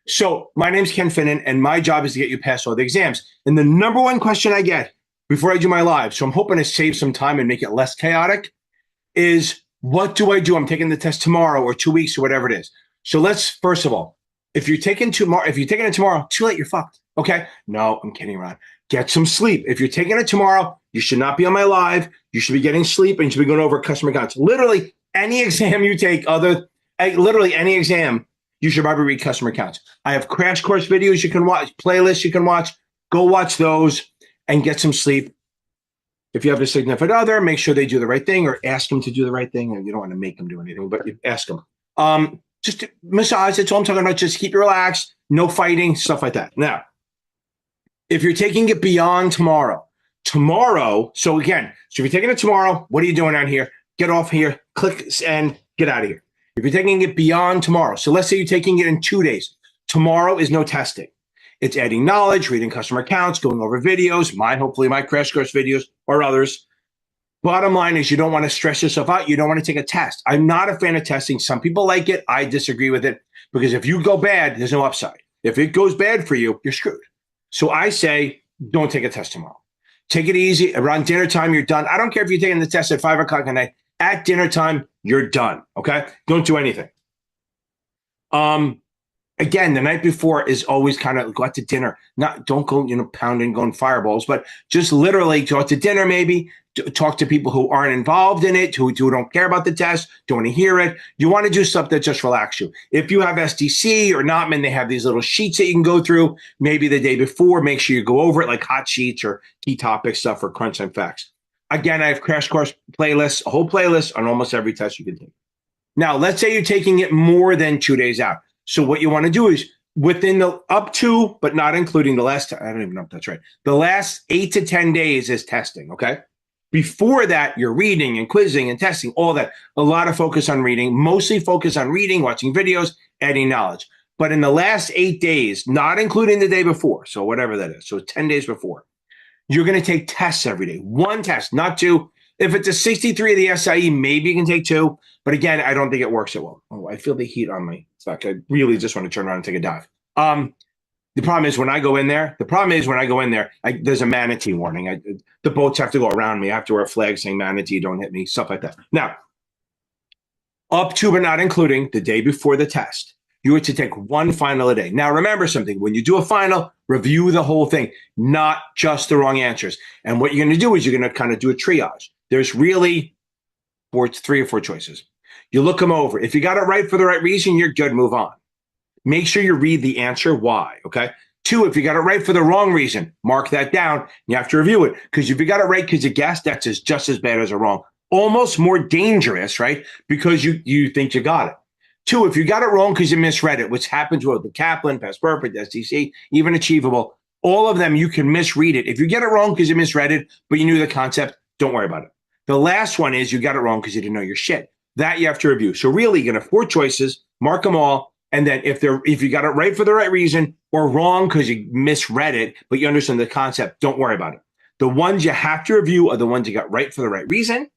So my name's Ken Finnan, and my job is to get you past all the exams. And the number one question I get before I do my live, so I'm hoping to save some time and make it less chaotic, is what do I do? I'm taking the test tomorrow or 2 weeks or whatever it is. So let's, first of all, if you're taking it tomorrow, too late, you're fucked. Okay? No, I'm kidding around. Get some sleep. If you're taking it tomorrow, you should not be on my live. You should be getting sleep and you should be going over customer accounts. Literally any exam you take, literally any exam, you should probably read customer accounts. I have crash course videos you can watch, playlists you can watch. Go watch those and get some sleep. If you have a significant other, make sure they do the right thing or ask them to do the right thing. And you don't want to make them do anything, but you ask them. Just massage, that's all I'm talking about. Just keep you relaxed, no fighting, stuff like that. Now, if you're taking it beyond tomorrow, so if you're taking it tomorrow, what are you doing out here? Get off here, click and get out of here. If you're taking it beyond tomorrow, so let's say you're taking it in 2 days. Tomorrow is no testing. It's adding knowledge, reading customer accounts, going over videos, hopefully my crash course videos or others. Bottom line is you don't want to stress yourself out. You don't want to take a test. I'm not a fan of testing. Some people like it. I disagree with it because if you go bad, there's no upside. If it goes bad for you, you're screwed. So I say, don't take a test tomorrow. Take it easy. Around dinner time, you're done. I don't care if you're taking the test at 5 o'clock at night. At dinner time, you're done. Okay? Don't do anything. Again, the night before is always kind of go out to dinner. Don't go, pounding, going fireballs, but just literally go out to dinner, maybe talk to people who aren't involved in it, who don't care about the test, don't want to hear it. You want to do stuff that just relax you. If you have SDC or Notman, they have these little sheets that you can go through. Maybe the day before, make sure you go over it like hot sheets or key topic stuff or crunch time facts. Again, I have crash course playlists, a whole playlist on almost every test you can take. Now, let's say you're taking it more than 2 days out. So what you want to do is within the up to, but not including the last, I don't even know if that's right. The last 8 to 10 days is testing, okay? Before that, you're reading and quizzing and testing, all that. A lot of focus on reading, mostly focus on reading, watching videos, adding knowledge. But in the last 8 days, not including the day before, so whatever that is, so 10 days before, you're going to take tests every day. One test, not two. If it's a 63 of the SIE, maybe you can take two. But again, I don't think it works that well. Oh, I feel the heat on my back. I really just want to turn around and take a dive. The problem is when I go in there, there's a manatee warning. The boats have to go around me. I have to wear a flag saying manatee, don't hit me, stuff like that. Now, up to but not including the day before the test, you are to take one final a day. Now, remember something. When you do a final, review the whole thing, not just the wrong answers. And what you're going to do is you're going to kind of do a triage. There's really 3 or 4 choices. You look them over. If you got it right for the right reason, you're good. Move on. Make sure you read the answer why, okay? 2, if you got it right for the wrong reason, mark that down. You have to review it because if you got it right because you guessed, that's just as bad as a wrong. Almost more dangerous, right? Because you think you got it. 2, if you got it wrong because you misread it, which happens with the Kaplan, Past Perfect, STC, even Achievable, all of them, you can misread it. If you get it wrong because you misread it, but you knew the concept, don't worry about it. The last one is you got it wrong because you didn't know your shit. That you have to review. So really, you're going to have 4 choices, mark them all, and then if you got it right for the right reason or wrong because you misread it, but you understand the concept, don't worry about it. The ones you have to review are the ones you got right for the right reason,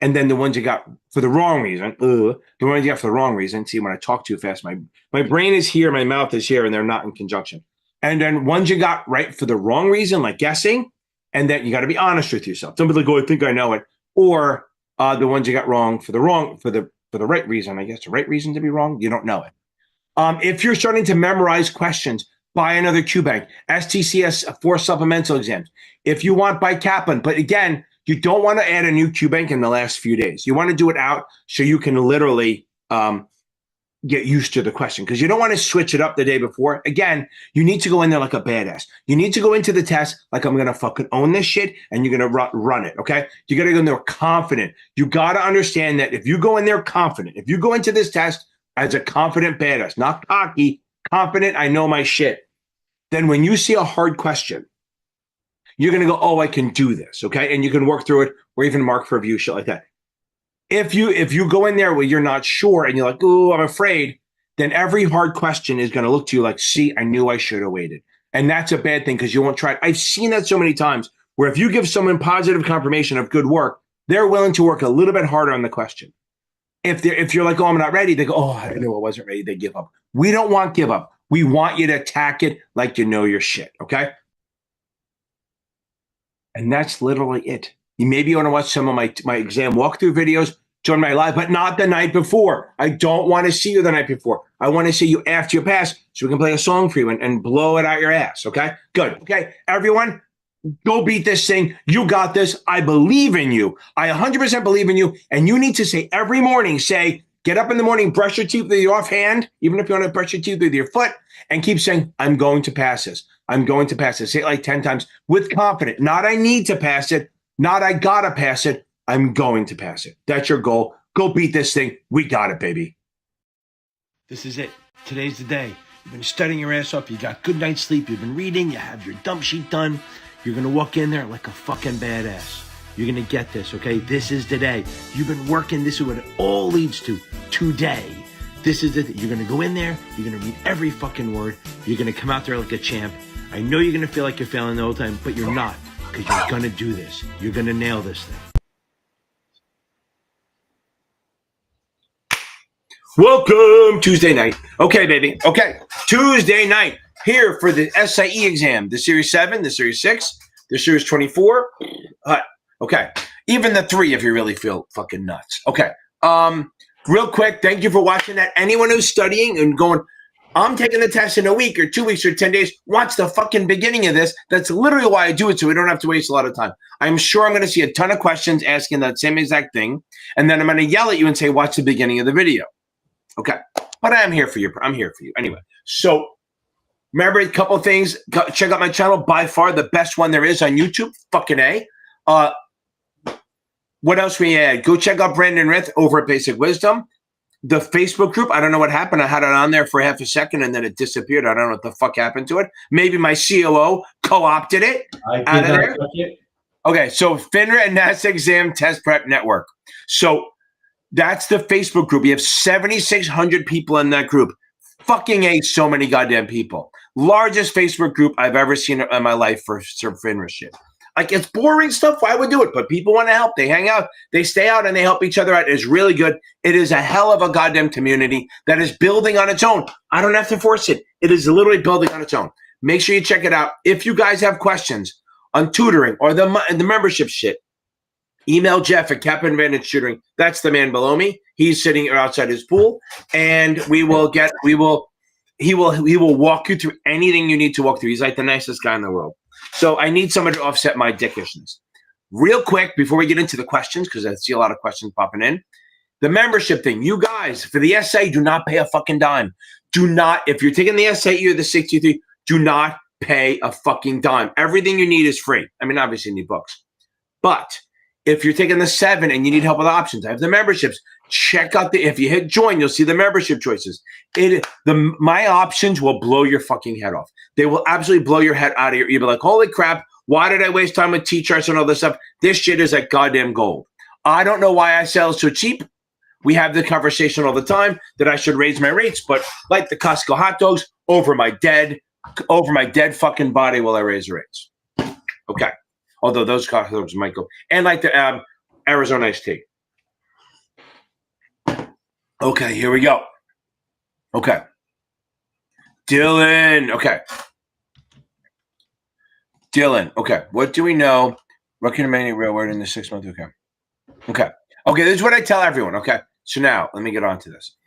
and then the ones you got for the wrong reason. The ones you got for the wrong reason. See, when I talk too fast, my brain is here, my mouth is here, and they're not in conjunction. And then ones you got right for the wrong reason, like guessing, and then you got to be honest with yourself. Don't be like, oh, I think I know it, or the ones you got wrong for the right reason. I guess the right reason to be wrong, you don't know it. If you're starting to memorize questions, buy another QBank. STCS 4 supplemental exams. If you want, buy Kaplan. But again, you don't want to add a new QBank in the last few days. You want to do it out so you can literally get used to the question because you don't want to switch it up the day before. Again, you need to go in there like a badass. You need to go into the test like I'm going to fucking own this shit and you're going to run it, okay? You got to go in there confident. You got to understand that if you go in there confident, if you go into this test as a confident badass, not cocky, confident, I know my shit, then when you see a hard question, you're going to go, oh, I can do this, okay? And you can work through it or even mark for review, shit like that. If you go in there where you're not sure and you're like, oh, I'm afraid, then every hard question is going to look to you like, see, I knew I should have waited. And that's a bad thing because you won't try it. I've seen that so many times where if you give someone positive confirmation of good work, they're willing to work a little bit harder on the question. If you're like, oh, I'm not ready, they go, oh, I knew I wasn't ready. They give up. We don't want give up. We want you to attack it like you know your shit, okay? And that's literally it. You maybe want to watch some of my exam walkthrough videos during my live, but not the night before. I don't want to see you the night before. I want to see you after you pass so we can play a song for you and blow it out your ass, okay? Good, okay? Everyone, go beat this thing. You got this. I believe in you. I 100% believe in you. And you need to say every morning, get up in the morning, brush your teeth with your offhand, even if you want to brush your teeth with your foot, and keep saying, I'm going to pass this. I'm going to pass it. Say it like 10 times with confidence. Not I need to pass it. Not I gotta pass it. I'm going to pass it. That's your goal. Go beat this thing. We got it, baby. This is it. Today's the day. You've been studying your ass off. You got good night's sleep. You've been reading. You have your dump sheet done. You're going to walk in there like a fucking badass. You're going to get this, okay? This is the day. You've been working. This is what it all leads to. Today. This is it. You're going to go in there. You're going to read every fucking word. You're going to come out there like a champ. I know you're going to feel like you're failing the whole time, but you're not, because you're going to do this. You're going to nail this thing. Welcome Tuesday night. Okay, baby. Okay. Tuesday night here for the SIE exam, the Series 7, the Series 6, the Series 24. Okay. Even the 3 if you really feel fucking nuts. Okay. Real quick, thank you for watching that. Anyone who's studying and going, I'm taking the test in a week or 2 weeks or 10 days, watch the fucking beginning of this. That's literally why I do it, so we don't have to waste a lot of time. I'm sure I'm going to see a ton of questions asking that same exact thing, and then I'm going to yell at you and say, watch the beginning of the video. Okay, but I am here for you. I'm here for you. Anyway, so remember a couple of things. Check out my channel. By far the best one there is on YouTube. Fucking A. What else we add? Go check out Brandon Rith over at Basic Wisdom. The Facebook group, I don't know what happened. I had it on there for half a second and then it disappeared. I don't know what the fuck happened to it. Maybe my COO co-opted it out of there. Okay, so FINRA and NASDAQ Exam Test Prep Network. So that's the Facebook group. We have 7,600 people in that group. Fucking A, so many goddamn people. Largest Facebook group I've ever seen in my life for FINRA shit. Like, it's boring stuff. Why would do it? But people want to help. They hang out. They stay out and they help each other out. It's really good. It is a hell of a goddamn community that is building on its own. I don't have to force it. It is literally building on its own. Make sure you check it out. If you guys have questions on tutoring or the membership shit, email Jeff at Kappa Advantage Tutoring. That's the man below me. He's sitting outside his pool, and he will walk you through anything you need to walk through. He's like the nicest guy in the world. So I need someone to offset my dickishness. Real quick, before we get into the questions, because I see a lot of questions popping in, the membership thing. You guys, for the SIE, do not pay a fucking dime. Do not, if you're taking the SIE or the 63, do not pay a fucking dime. Everything you need is free. I mean, obviously you need books. But if you're taking the 7 and you need help with options, I have the memberships. Check out if you hit join, you'll see the membership choices. My options will blow your fucking head off. They will absolutely blow your head out of your ear. You'll be like, holy crap, why did I waste time with T-charts and all this stuff? This shit is like goddamn gold. I don't know why I sell so cheap. We have the conversation all the time that I should raise my rates, but like the Costco hot dogs, over my dead fucking body will I raise the rates. Okay. Although those hot dogs might go. And like the Arizona iced tea. Okay, here we go. Okay. Dylan. Okay. Dylan. Okay. What do we know? Recommending real word in the 6 month. Okay. Okay. Okay. This is what I tell everyone. Okay. So now let me get on to this.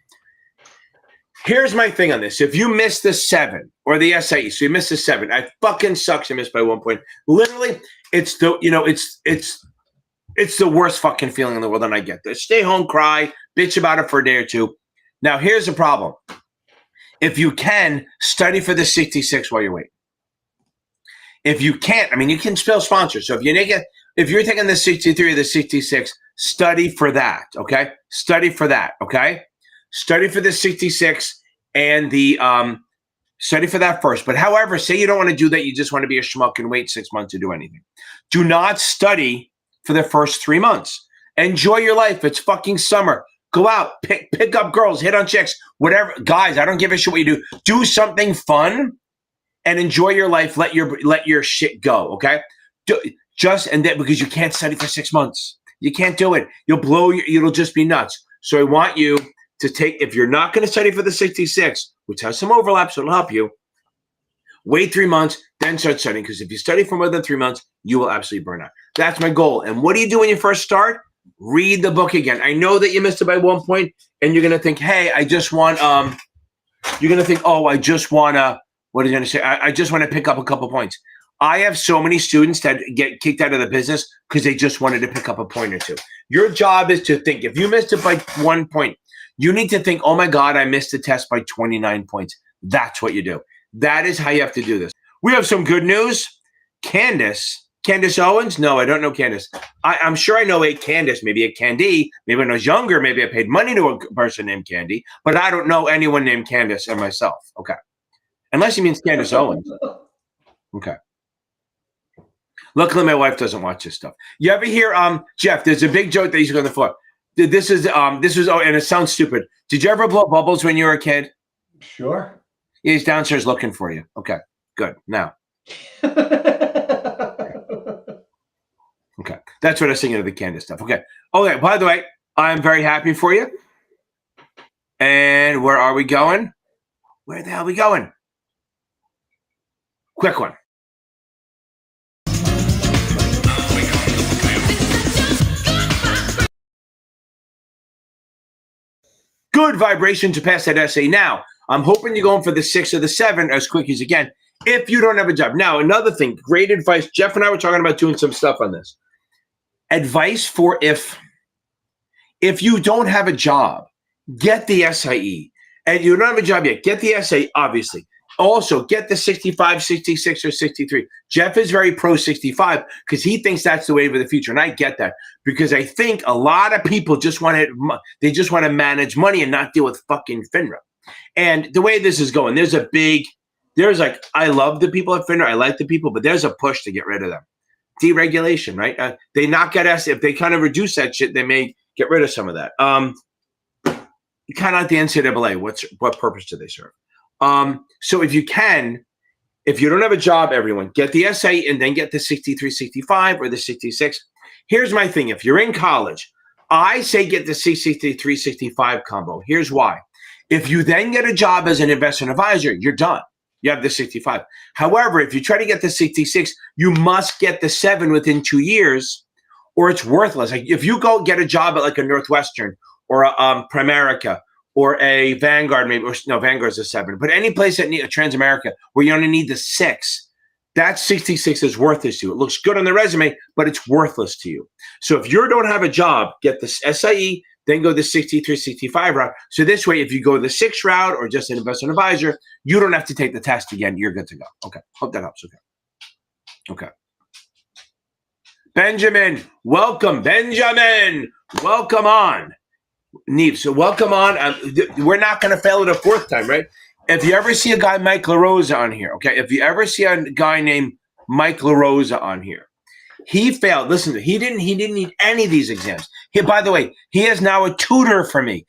Here's my thing on this. If you miss the 7 or the SIE, so you missed the 7, I fucking sucks. I missed by 1 point. Literally, it's the, it's the worst fucking feeling in the world. And I get this. Stay home, cry, bitch about it for a day or two. Now, here's the problem. If you can, study for the 66 while you're waiting. If you can't, I mean, you can still sponsor. So if you're taking the 63 or the 66, study for that, okay? Study for that, okay? Study for the 66 and the study for that first. But however, say you don't want to do that, you just want to be a schmuck and wait 6 months to do anything. Do not study for the first 3 months. Enjoy your life. It's fucking summer. Go out, pick up girls, hit on chicks, whatever. Guys, I don't give a shit what you do. Do something fun and enjoy your life. Let your shit go, okay? And then because you can't study for 6 months. You can't do it. It'll just be nuts. So I want you to take, if you're not going to study for the 66, which has some overlap, so it'll help you, wait 3 months, then start studying. Because if you study for more than 3 months, you will absolutely burn out. That's my goal. And what do you do when you first start? Read the book again. I know that you missed it by one point, and you're going to think, hey, I just want, you're going to think, oh, I just want to, what are you going to say? I just want to pick up a couple points. I have so many students that get kicked out of the business because they just wanted to pick up a point or two. Your job is to think, if you missed it by 1 point, you need to think, oh my God, I missed the test by 29 points. That's what you do. That is how you have to do this. We have some good news. Candace Owens? No, I don't know Candace. I'm sure I know a Candace, maybe a Candy. Maybe when I was younger, maybe I paid money to a person named Candy, but I don't know anyone named Candace and myself. Okay. Unless he means Candace Owens. Okay. Luckily, my wife doesn't watch this stuff. You ever hear, Jeff, there's a big joke that used to go on the floor. This was, oh, and it sounds stupid. Did you ever blow bubbles when you were a kid? Sure. He's downstairs looking for you. Okay, good. Now. Okay, that's what I was thinking of the Candace stuff. Okay. Okay, by the way, I'm very happy for you. And where are we going? Where the hell are we going? Quick one. Good vibration to pass that essay. Now, I'm hoping you're going for the 6 or the 7 as quick as you can if you don't have a job. Now, another thing, great advice. Jeff and I were talking about doing some stuff on this. Advice for if you don't have a job, get the SIE. And you don't have a job yet, get the SIE, obviously. Also, get the 65, 66, or 63. Jeff is very pro 65 because he thinks that's the wave of the future. And I get that because I think a lot of people just want to manage money and not deal with fucking FINRA. And the way this is going, I love the people at FINRA. I like the people, but there's a push to get rid of them. Deregulation, right? They knock at us. If they kind of reduce that shit, they may get rid of some of that. Kind of like the NCAA. What purpose do they serve? So if you don't have a job, everyone, get the SIE and then get the 63, 65 or the 66. Here's my thing. If you're in college, I say get the 63, 65 combo. Here's why. If you then get a job as an investment advisor, you're done. You have the 65. However, if you try to get the 66, you must get the 7 within 2 years or it's worthless. Like if you go get a job at like a Northwestern or a Primerica or a Vanguard, maybe, or no, Vanguard's a 7, but any place that need a Transamerica where you only need the 6, that 66 is worthless to you. It looks good on the resume, but it's worthless to you. So if you don't have a job, get the SIE, then go the 63, 65 route. So this way, if you go the 6 route or just an investment advisor, you don't have to take the test again. You're good to go. Okay. Hope that helps. Okay. Benjamin, welcome. Benjamin, welcome on. Neve, so welcome on. We're not going to fail it a 4th time, right? If you ever see a guy, Mike LaRosa, on here, okay? If you ever see a guy named Mike LaRosa on here, he failed. Listen, he didn't need any of these exams. By the way, he has now a tutor for me.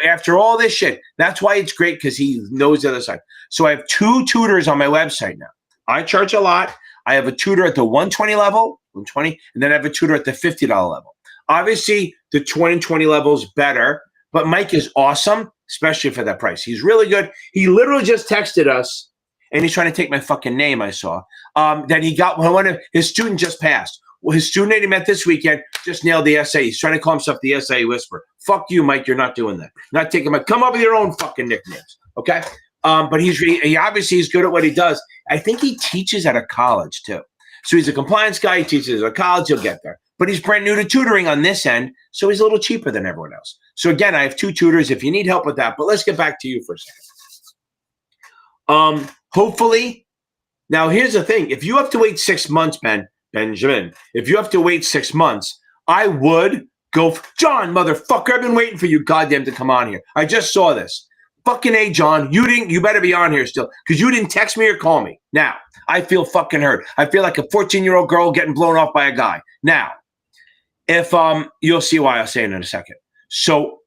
After all this shit, that's why it's great because he knows the other side. So I have 2 tutors on my website now. I charge a lot. I have a tutor at the 120 level, 120, and then I have a tutor at the $50 level. Obviously, the 2020 level is better, but Mike is awesome, especially for that price. He's really good. He literally just texted us, and he's trying to take my fucking name, I saw, that he got one of his student just passed. Well, his student that he met this weekend just nailed the essay. He's trying to call himself the SIE Whisperer. Fuck you, Mike. You're not doing that. Not taking my, come up with your own fucking nicknames, okay? But he obviously is good at what he does. I think he teaches at a college, too. So he's a compliance guy. He teaches at a college. He'll get there. But he's brand new to tutoring on this end, so he's a little cheaper than everyone else. So again, I have 2 tutors if you need help with that. But let's get back to you for a second. Hopefully, now here's the thing. If you have to wait 6 months, Benjamin, if you have to wait 6 months, I would go, John, motherfucker, I've been waiting for you goddamn to come on here. I just saw this. Fucking A, John, you better be on here still because you didn't text me or call me. Now, I feel fucking hurt. I feel like a 14-year-old girl getting blown off by a guy. Now, if you'll see why I'll say it in a second. So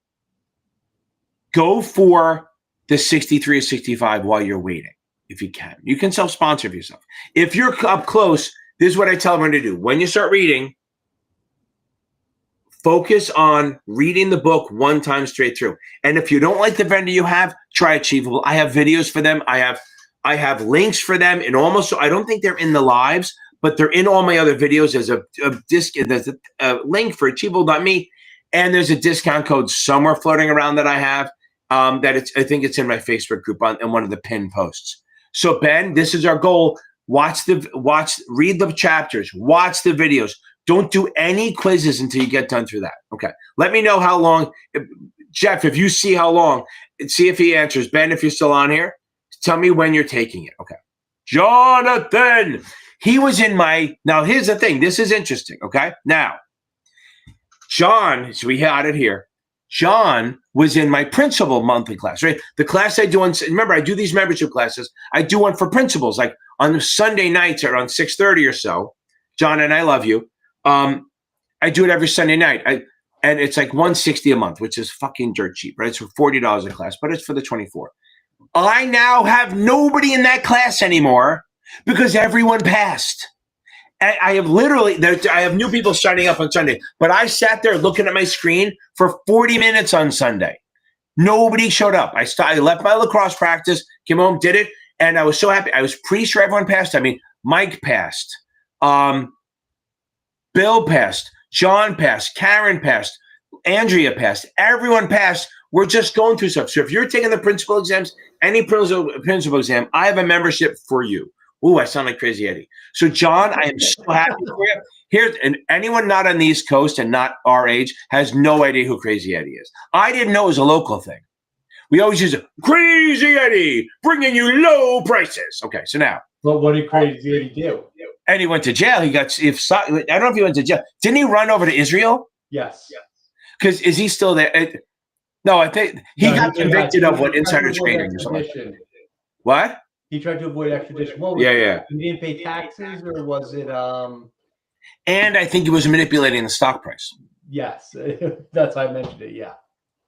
go for the 63 or 65 while you're waiting, if you can. You can self-sponsor for yourself. If you're up close, this is what I tell everyone to do. When you start reading, Focus on reading the book one time straight through. And if you don't like the vendor you have, try Achievable. I have videos for them. I have links for them in almost, I don't think they're in the lives, but they're in all my other videos. There's there's a link for achievable.me, and there's a discount code somewhere floating around that I have. I think it's in my Facebook group in one of the pinned posts. So Ben, this is our goal. Read the chapters, watch the videos. Don't do any quizzes until you get done through that. Okay. Let me know how long, Jeff, if you see how long, see if he answers. Ben, if you're still on here, tell me when you're taking it. Okay. Jonathan, he was in now here's the thing. This is interesting. Okay. Now, John, so we had it here. John was in my principal monthly class, right? The class I do remember, I do these membership classes. I do one for principals, like on Sunday nights around 6:30 or so. John, and I love you. I do it every Sunday night. And it's like $160 a month, which is fucking dirt cheap, right? It's for $40 a class, but it's for the 24. I now have nobody in that class anymore because everyone passed. I have new people signing up on Sunday, but I sat there looking at my screen for 40 minutes on Sunday. Nobody showed up. I left my lacrosse practice, came home, did it, and I was so happy. I was pretty sure everyone passed. I mean, Mike passed. Bill passed. John passed. Karen passed. Andrea passed. Everyone passed. We're just going through stuff. So if you're taking the principal exams, any principal exam, I have a membership for you. Ooh, I sound like Crazy Eddie. So John, I am so happy for you. And anyone not on the East Coast and not our age has no idea who Crazy Eddie is. I didn't know it was a local thing. We always use it. Crazy Eddie, bringing you low prices. Okay, so now. But what did Crazy Eddie do? And he went to jail. I don't know if he went to jail. Didn't he run over to Israel? Yes. Because is he still there? No, I think he got convicted of insider trading or something. What? He tried to avoid extradition. What was it? He didn't pay taxes, or was it? And I think he was manipulating the stock price. Yes, that's why I mentioned it. Yeah.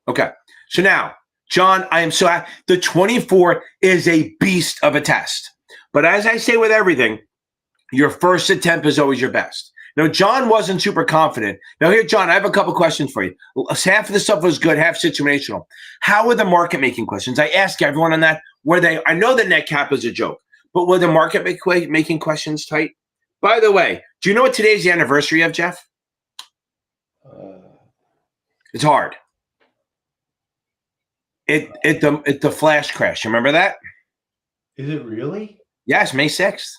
Okay. So now, John, I am so happy. The 24 is a beast of a test. But as I say with everything, your first attempt is always your best. Now, John wasn't super confident. Now, here, John, I have a couple questions for you. Half of the stuff was good, half situational. How were the market making questions? I ask everyone on that. I know the net cap is a joke, but were the market making questions tight? By the way, do you know what today's the anniversary of, Jeff? It's hard. The flash crash. You remember that? Is it really? Yes, May 6th,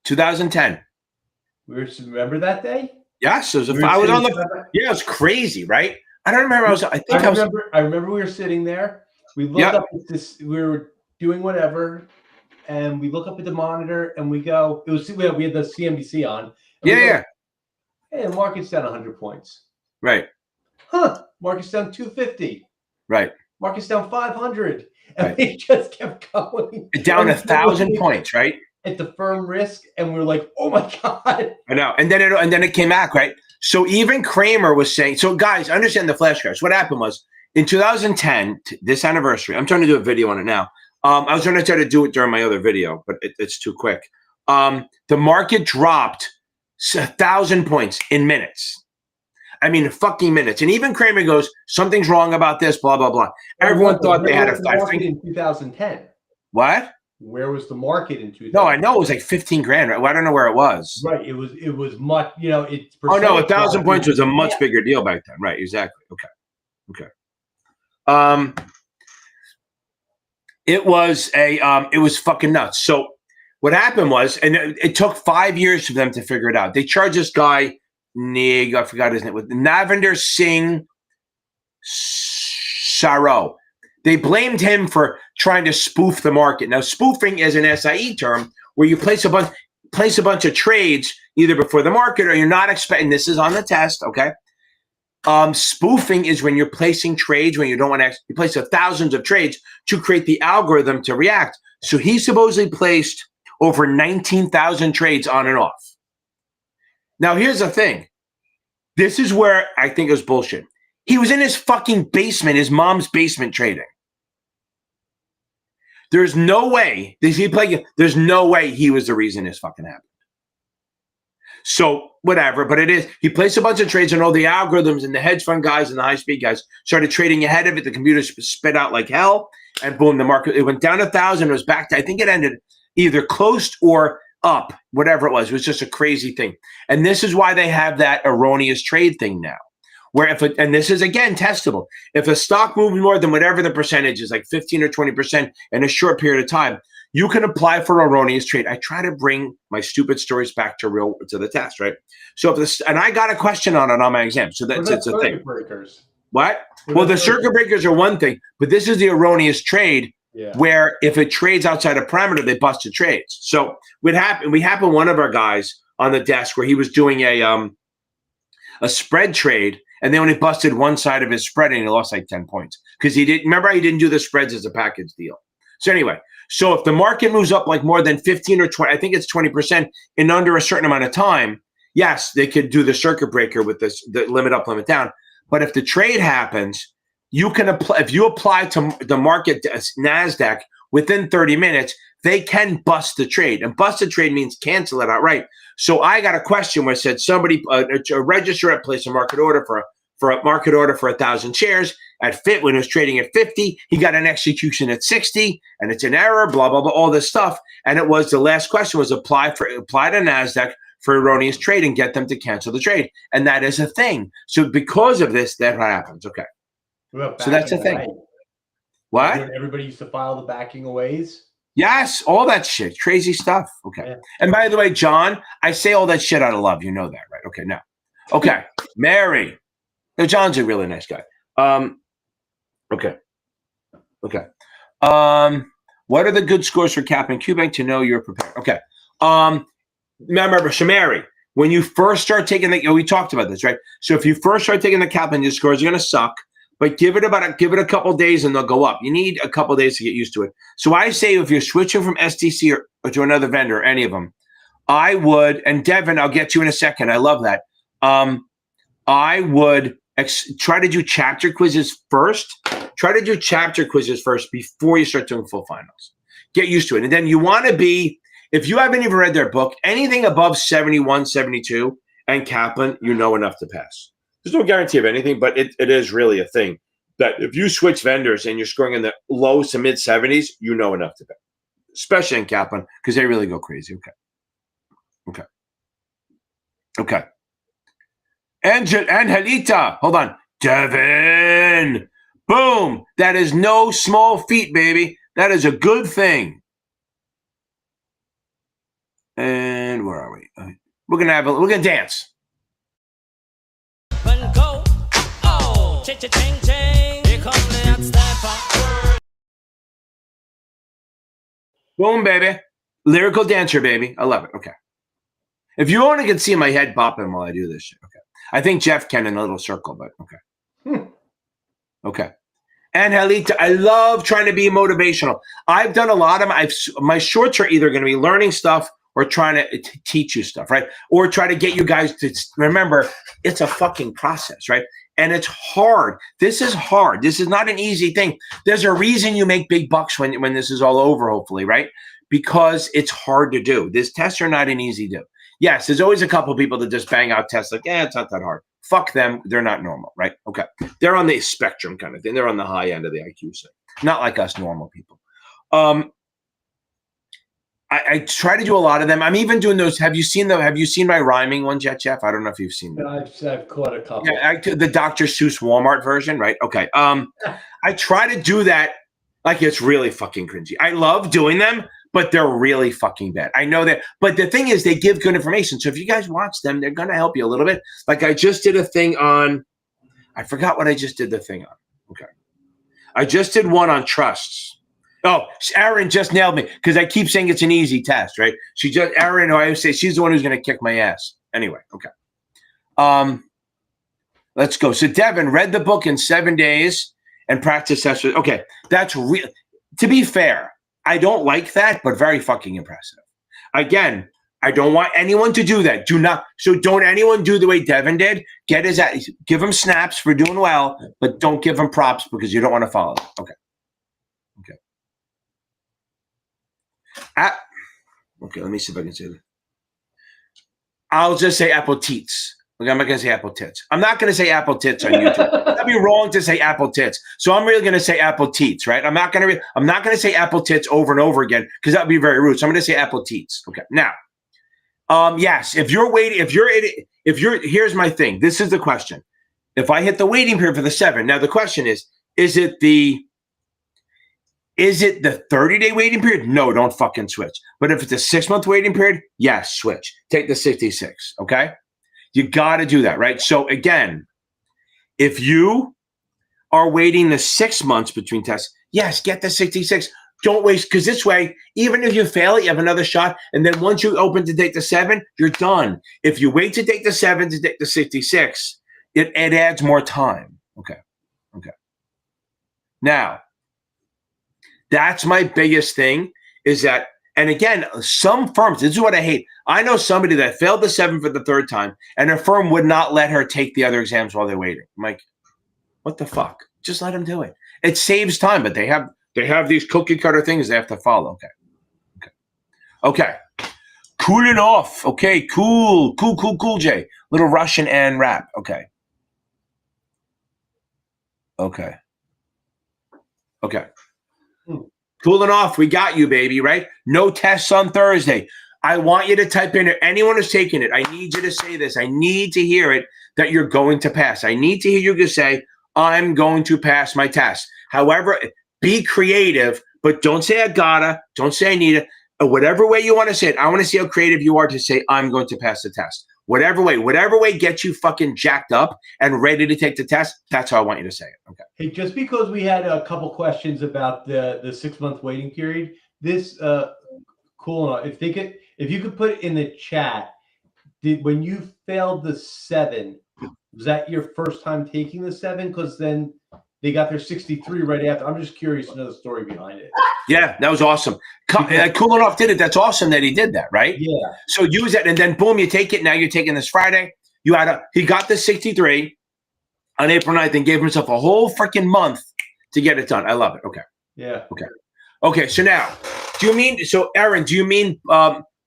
2010. Remember that day? Yes, it was it was crazy, right? I don't remember. I remember we were sitting there. We looked up at this. We were doing whatever, and we look up at the monitor, and we go. We had the CNBC on. Yeah. Hey, the market's down 100 points. Right. Huh? Market's down 250. Right. Market's down 500, and we just kept going. Down 1,000 points, right? At the firm risk, and we're like, "Oh my god!" I know, and then it came back, right? So even Kramer was saying, so guys, understand the flash crash. What happened was in 2010, this anniversary. I'm trying to do a video on it now. I was going to try to do it during my other video, but it's too quick. The market dropped 1,000 points in minutes. I mean, fucking minutes. And even Kramer goes, something's wrong about this, blah blah blah. Everyone thought they had a market in 2010. What? Where was the market in 2000? No, I know it was like 15 grand. Right? Well, I don't know where it was. Right. It was much, it's. Oh no, 1,000 points was a much bigger deal back then. Right. Exactly. Okay. It was fucking nuts. So what happened was, and it took 5 years for them to figure it out. They charged this guy, I forgot his name, with Navinder Singh Saro. They blamed him for trying to spoof the market. Now, spoofing is an SIE term where you place a bunch of trades either before the market or you're not expecting. This is on the test, okay? Spoofing is when you're placing trades when you don't want to. You place thousands of trades to create the algorithm to react. So he supposedly placed over 19,000 trades on and off. Now, here's the thing. This is where I think it was bullshit. He was in his fucking basement, his mom's basement, trading. There's no way. There's no way he was the reason this fucking happened. So whatever, but he placed a bunch of trades and all the algorithms and the hedge fund guys and the high speed guys started trading ahead of it. The computer spit out like hell, and boom, the market, it went down 1,000. It was back to, I think it ended either closed or up, whatever it was. It was just a crazy thing. And this is why they have that erroneous trade thing now, where and this is again testable. If a stock moves more than whatever the percentage is, like 15 or 20% in a short period of time, you can apply for erroneous trade. I try to bring my stupid stories back to the test, right? So and I got a question on it on my exam. So that's it's a thing. Breakers? What? Well, the circuit breakers are one thing, but this is the erroneous trade where if it trades outside a parameter, they busted trades. So what happened? We happened one of our guys on the desk where he was doing a spread trade, and they only busted one side of his spread, and he lost like 10 points because he didn't do the spreads as a package deal. So anyway. So if the market moves up like more than 15 or 20, I think it's 20% in under a certain amount of time, yes, they could do the circuit breaker with the limit up, limit down. But if the trade happens, you can apply, if you apply to the market NASDAQ within 30 minutes, they can bust the trade. And bust the trade means cancel it outright. So I got a question where it said somebody, a registrar placed a market order for a market order for 1,000 shares at FIT when it was trading at 50. He got an execution at 60, and it's an error, blah, blah, blah, all this stuff. And it was, the last question was apply to NASDAQ for erroneous trade and get them to cancel the trade. And that is a thing. So because of this, that happens. Okay. So that's a thing. Away. What? Everybody used to file the backing aways. Yes, all that shit. Crazy stuff. Okay. Yeah. And by the way, John, I say all that shit out of love. You know that, right? Okay, now. Okay. Mary. No, John's a really nice guy. Okay. What are the good scores for Cap and QBank to know you're prepared? Okay. Remember, Shamari, when you first start taking we talked about this, right? So if you first start taking the Cap and your scores are going to suck, but give it a couple days and they'll go up. You need a couple days to get used to it. So I say if you're switching from STC or to another vendor, any of them, I would, and Devin, I'll get you in a second. I love that. I would try to do chapter quizzes first. Try to do chapter quizzes first before you start doing full finals. Get used to it. And then you want to be, if you haven't even read their book, anything above 71, 72 and Kaplan, you know enough to pass. There's no guarantee of anything, but it is really a thing that if you switch vendors and you're scoring in the low to mid 70s, you know enough to pass, especially in Kaplan, because they really go crazy. Okay. Angelita, hold on. Devin, boom. That is no small feat, baby. That is a good thing. And where are we? We're gonna dance. Boom, baby. Lyrical dancer, baby. I love it. Okay. If you only can see my head popping while I do this shit. Okay. I think Jeff can in a little circle, but okay. Okay. And Halita, I love trying to be motivational. I've done a lot of my shorts are either going to be learning stuff or trying to teach you stuff, right? Or try to get you guys to remember it's a fucking process, right? And it's hard. This is hard. This is not an easy thing. There's a reason you make big bucks when this is all over, hopefully, right? Because it's hard to do. These tests are not an easy do. Yes, there's always a couple of people that just bang out tests like, it's not that hard. Fuck them. They're not normal, right? Okay. They're on the spectrum kind of thing. They're on the high end of the IQ thing. Not like us normal people. I try to do a lot of them. I'm even doing those. Have you seen my rhyming ones yet, Jeff? I don't know if you've seen them. I've caught a couple. Yeah, the Dr. Seuss Walmart version, right? Okay. I try to do that like it's really fucking cringy. I love doing them, but they're really fucking bad. I know that. But the thing is, they give good information. So if you guys watch them, they're going to help you a little bit. Like I just did a thing on, I forgot what I just did the thing on. Okay. I just did one on trusts. Oh, Erin just nailed me because I keep saying it's an easy test, right? Erin, I always say she's the one who's going to kick my ass. Anyway, okay. Let's go. So Devin read the book in 7 days and practice tests. Okay, that's real. To be fair, I don't like that, but very fucking impressive. Again, I don't want anyone to do that. Don't anyone do the way Devin did. Give him snaps for doing well, but don't give him props because you don't want to follow them. Okay. Okay, let me see if I can say that. I'll just say apple teats. Okay, I'm not going to say apple tits. I'm not going to say apple tits on YouTube. That'd be wrong to say apple tits. So I'm really going to say apple teats, right? I'm not going to say apple tits over and over again because that would be very rude. So I'm going to say apple teats. Okay. Now, yes, if you're waiting, here's my thing. This is the question. If I hit the waiting period for the 7, now the question is it the 30-day waiting period? No, don't fucking switch. But if it's a 6-month waiting period, yes, switch. Take the 66, okay? You got to do that, right? So again, if you are waiting the 6 months between tests, yes, get the 66. Don't waste, because this way, even if you fail it, you have another shot. And then once you open to take the 7, you're done. If you wait to take the 7 to take the 66, it adds more time. Okay. Now, that's my biggest thing is that, and again, some firms, this is what I hate. I know somebody that failed the 7 for the 3rd time, and a firm would not let her take the other exams while they're waiting. I'm like, what the fuck? Just let them do it. It saves time, but they have these cookie cutter things they have to follow. Okay. Cooling off. Okay, cool, Jay. Little Russian and rap. Okay. Cooling off. We got you, baby, right? No tests on Thursday. I want you to type in it. Anyone who's taking it, I need you to say this. I need to hear it that you're going to pass. I need to hear you to say, I'm going to pass my test. However, be creative, but don't say I gotta. Don't say I need it. Whatever way you want to say it, I want to see how creative you are to say, I'm going to pass the test. Whatever way gets you fucking jacked up and ready to take the test, that's how I want you to say it. Okay. Hey, just because we had a couple questions about the 6-month waiting period, this cool. If you could put it in the chat, when you failed the 7, was that your first time taking the 7? Because then they got their 63 right after. I'm just curious to know the story behind it. Yeah, that was awesome. Cooling off did it. That's awesome that he did that, right? Yeah. So use it, and then boom, you take it. Now you're taking this Friday. He got the 63 on April 9th and gave himself a whole freaking month to get it done. I love it. Okay. Yeah. Okay. So now, Aaron, do you mean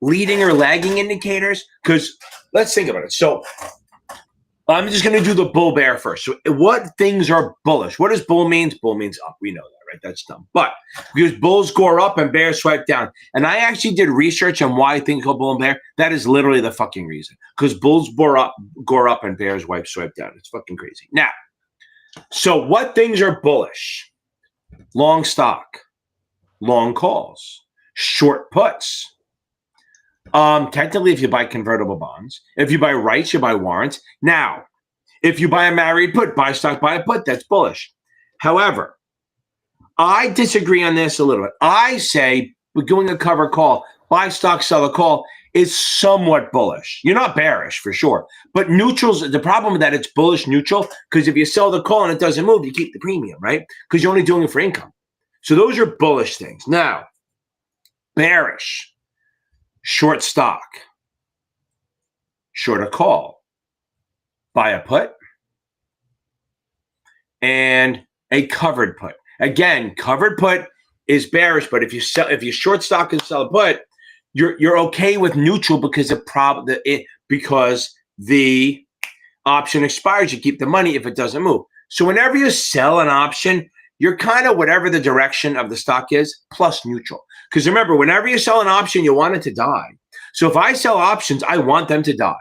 leading or lagging indicators? Because let's think about it. So I'm just going to do the bull bear first. So what things are bullish? What does bull means? Bull means up. We know that, right? That's dumb. But because bulls go up and bears swipe down. And I actually did research on why things called bull and bear. That is literally the fucking reason. Because bulls go up and bears swipe down. It's fucking crazy. Now, so what things are bullish? Long stock, long calls, short puts. Technically, if you buy convertible bonds, if you buy rights, you buy warrants. Now, if you buy a married put, buy stock, buy a put, that's bullish. However, I disagree on this a little bit. I say we're doing a cover call, buy stock, sell a call is somewhat bullish. You're not bearish for sure, but neutrals, the problem with that, it's bullish neutral, because if you sell the call and it doesn't move, you keep the premium, right? Because you're only doing it for income. So those are bullish things. Now, bearish. Short stock, short a call, buy a put, and a covered put. Again, covered put is bearish, but if you short stock and sell a put, you're okay with neutral because because the option expires, you keep the money if it doesn't move. So whenever you sell an option, you're kind of whatever the direction of the stock is, plus neutral. Because remember, whenever you sell an option, you want it to die. So if I sell options, I want them to die.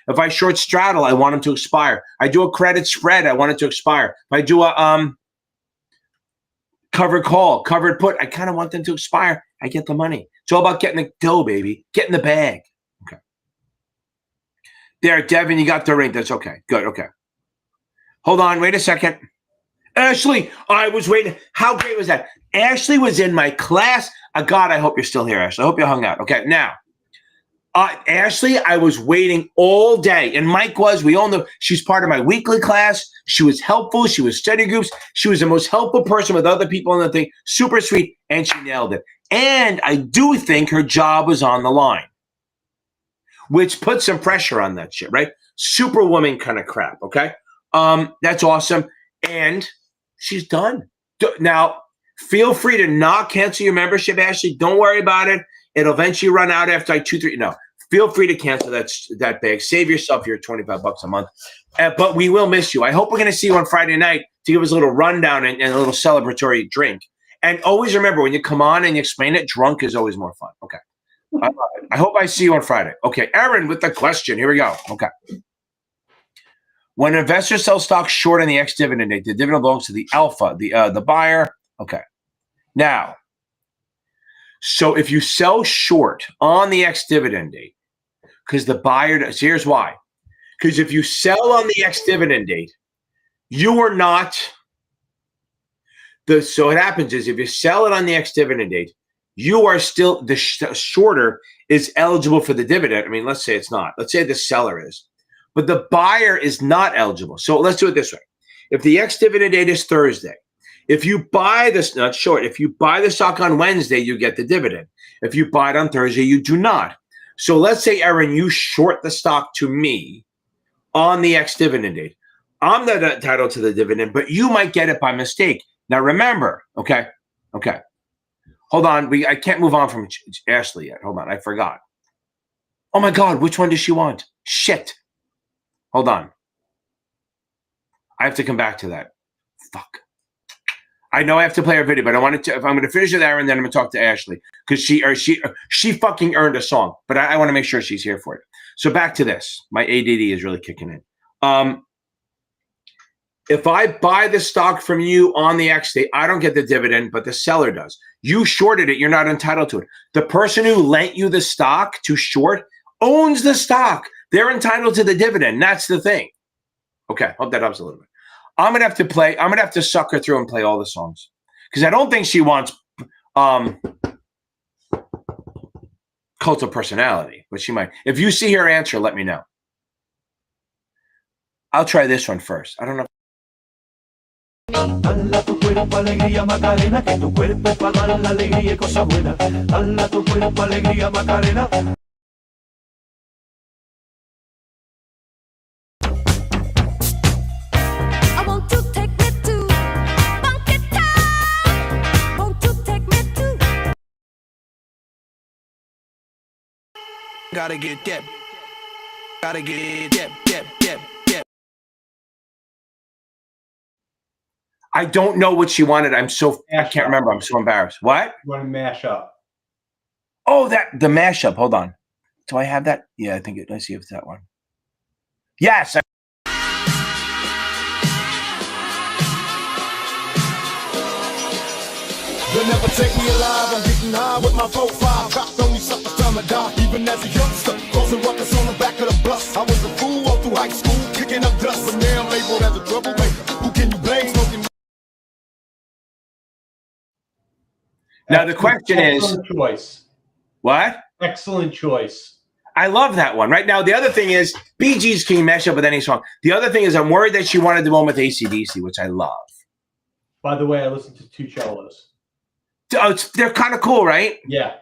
If I short straddle, I want them to expire. I do a credit spread, I want it to expire. If I do a covered call, covered put, I kind of want them to expire. I get the money. It's all about getting the dough, baby. Getting the bag. Okay. There, Devin, you got the ring. That's okay. Good, okay. Hold on, wait a second. Ashley, I was waiting. How great was that? Ashley was in my class. God, I hope you're still here, Ashley. I hope you hung out. Okay, now, Ashley, I was waiting all day. And Mike was. We all know she's part of my weekly class. She was helpful. She was study groups. She was the most helpful person with other people in the thing. Super sweet. And she nailed it. And I do think her job was on the line, which put some pressure on that shit, right? Superwoman kind of crap, okay? That's awesome. And she's done. Now, feel free to not cancel your membership, Ashley. Don't worry about it. It'll eventually run out after like 2-3. No, feel free to cancel that bag. Save yourself your $25 a month. But we will miss you. I hope we're going to see you on Friday night to give us a little rundown and a little celebratory drink. And always remember, when you come on and you explain it, drunk is always more fun. Okay. I hope I see you on Friday. Okay, Aaron with the question. Here we go. Okay. When investors sell stocks short on the ex-dividend date, the dividend belongs to the alpha, the buyer. Okay. Now, so if you sell short on the ex-dividend date, because the buyer does, here's why. Because if you sell on the ex-dividend date, you are not so what happens is if you sell it on the ex-dividend date, you are still, the shorter is eligible for the dividend. I mean, let's say it's not. Let's say the seller is. But the buyer is not eligible. So let's do it this way. If the ex-dividend date is Thursday, if you buy this, not short, if you buy the stock on Wednesday, you get the dividend. If you buy it on Thursday, you do not. So let's say, Aaron, you short the stock to me on the ex-dividend date. I'm not entitled to the dividend, but you might get it by mistake. Now, remember, okay. Hold on. I can't move on from Ashley yet. Hold on. I forgot. Oh, my God. Which one does she want? Shit. Hold on. I have to come back to that. Fuck. I know I have to play her video, but I wanted to. If I'm going to finish with Aaron, then I'm going to talk to Ashley because she fucking earned a song. But I want to make sure she's here for it. So back to this. My ADD is really kicking in. If I buy the stock from you on the X date, I don't get the dividend, but the seller does. You shorted it. You're not entitled to it. The person who lent you the stock to short owns the stock. They're entitled to the dividend. That's the thing. Okay, hope that helps a little bit. I'm gonna have to suck her through and play all the songs because I don't think she wants cult of personality, but she might. If you see her answer, let me know. I'll try this one first. I don't know. Dala tu cuerpo alegría Macarena, que tu cuerpo es para dar la alegría y cosa buena. Dala tu cuerpo alegría Macarena. Gotta get that. Gotta get that. I don't know what she wanted. I can't remember. I'm so embarrassed. What? You want to mash up? Oh, the mashup. Hold on. Do I have that? Yeah, I think let's see if it's that one. Yes. You'll never take me alive. I'm getting high with my 4-5. Copped only suckers time to die. Even as a youngster, causing ruckus on the back of the bus. I was a fool all through high school, kicking up dust. But now I'm labeled as a troublemaker. Who can you blame? Smoking. Now the question is, excellent choice. What? Excellent choice. I love that one. Right now, the other thing is, Bee Gees can mash up with any song. The other thing is, I'm worried that she wanted the one with AC/DC, which I love. By the way, I listened to two cellos. Oh, they're kind of cool, right? Yeah.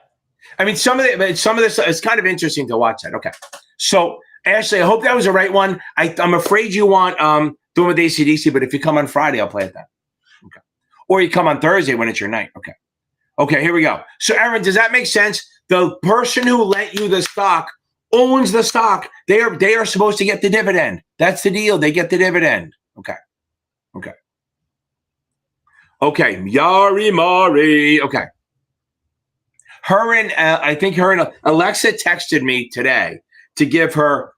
I mean, some of this, it's kind of interesting to watch that. Okay. So, Ashley, I hope that was the right one. I'm afraid you want the one with AC/DC, but if you come on Friday, I'll play it then. Okay. Or you come on Thursday when it's your night. Okay. Okay, here we go. So, Aaron, does that make sense? The person who lent you the stock owns the stock. They are supposed to get the dividend. That's the deal. They get the dividend. Okay. Yari Mari. Okay. I think her and Alexa texted me today to give her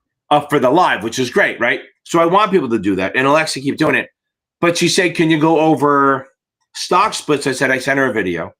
for the live, which is great, right? So I want people to do that, and Alexa keep doing it. But she said, "Can you go over stock splits?" I said I sent her a video.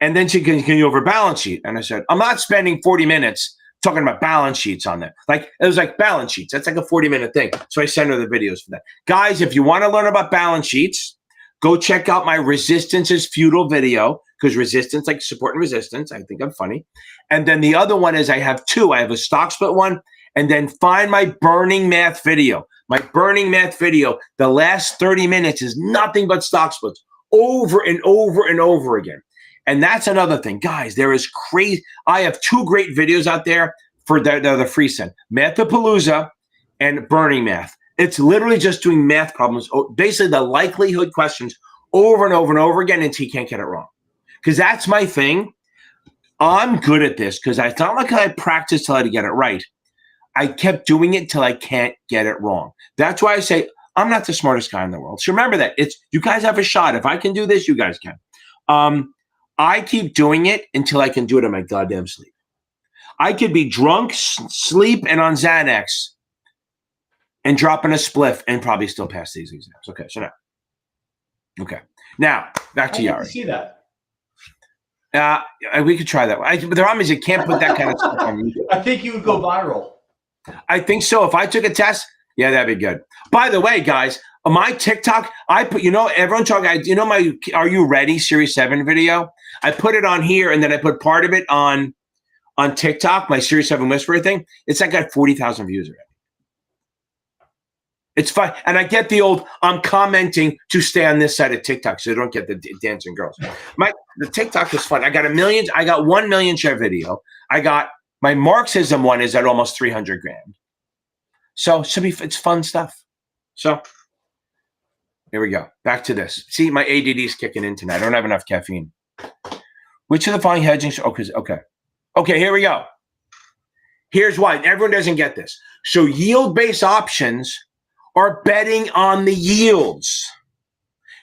And then she can you over balance sheet? And I said, I'm not spending 40 minutes talking about balance sheets on that. Like, it was like balance sheets. That's like a 40-minute thing. So I sent her the videos for that. Guys, if you want to learn about balance sheets, go check out my resistance is futile video, because resistance, like support and resistance, I think I'm funny. And then the other one is I have two. I have a stock split one, and then find my burning math video. My burning math video, the last 30 minutes is nothing but stock splits over and over and over again. And that's another thing. Guys, there is crazy. I have two great videos out there for the free send. Mathapalooza and Burning Math. It's literally just doing math problems, basically the likelihood questions over and over and over again until you can't get it wrong. Because that's my thing. I'm good at this because it's not like I practiced till I get it right. I kept doing it till I can't get it wrong. That's why I say I'm not the smartest guy in the world. So remember that you guys have a shot. If I can do this, you guys can. I keep doing it until I can do it in my goddamn sleep. I could be drunk, sleep, and on Xanax and dropping a spliff and probably still pass these exams. Okay, so now. Okay. Now, back to Yari. See that? We could try that. The problem is you can't put that kind of stuff on YouTube. I think you would go viral. I think so. If I took a test, yeah, that'd be good. By the way, guys, my TikTok, I put, everyone talking, my Are You Ready Series 7 video? I put it on here, and then I put part of it on TikTok, my Series 7 Whisperer thing. It's like got 40,000 views already. It's fun. And I get the old, I'm commenting to stay on this side of TikTok so I don't get the dancing girls. The TikTok is fun. I got 1 million share video. I got my Marxism one is at almost 300 grand. So it's fun stuff. So here we go. Back to this. See, my ADD is kicking in tonight. I don't have enough caffeine. Which of the following hedging? Okay, here we go. Here's why. Everyone doesn't get this. So yield-based options are betting on the yields,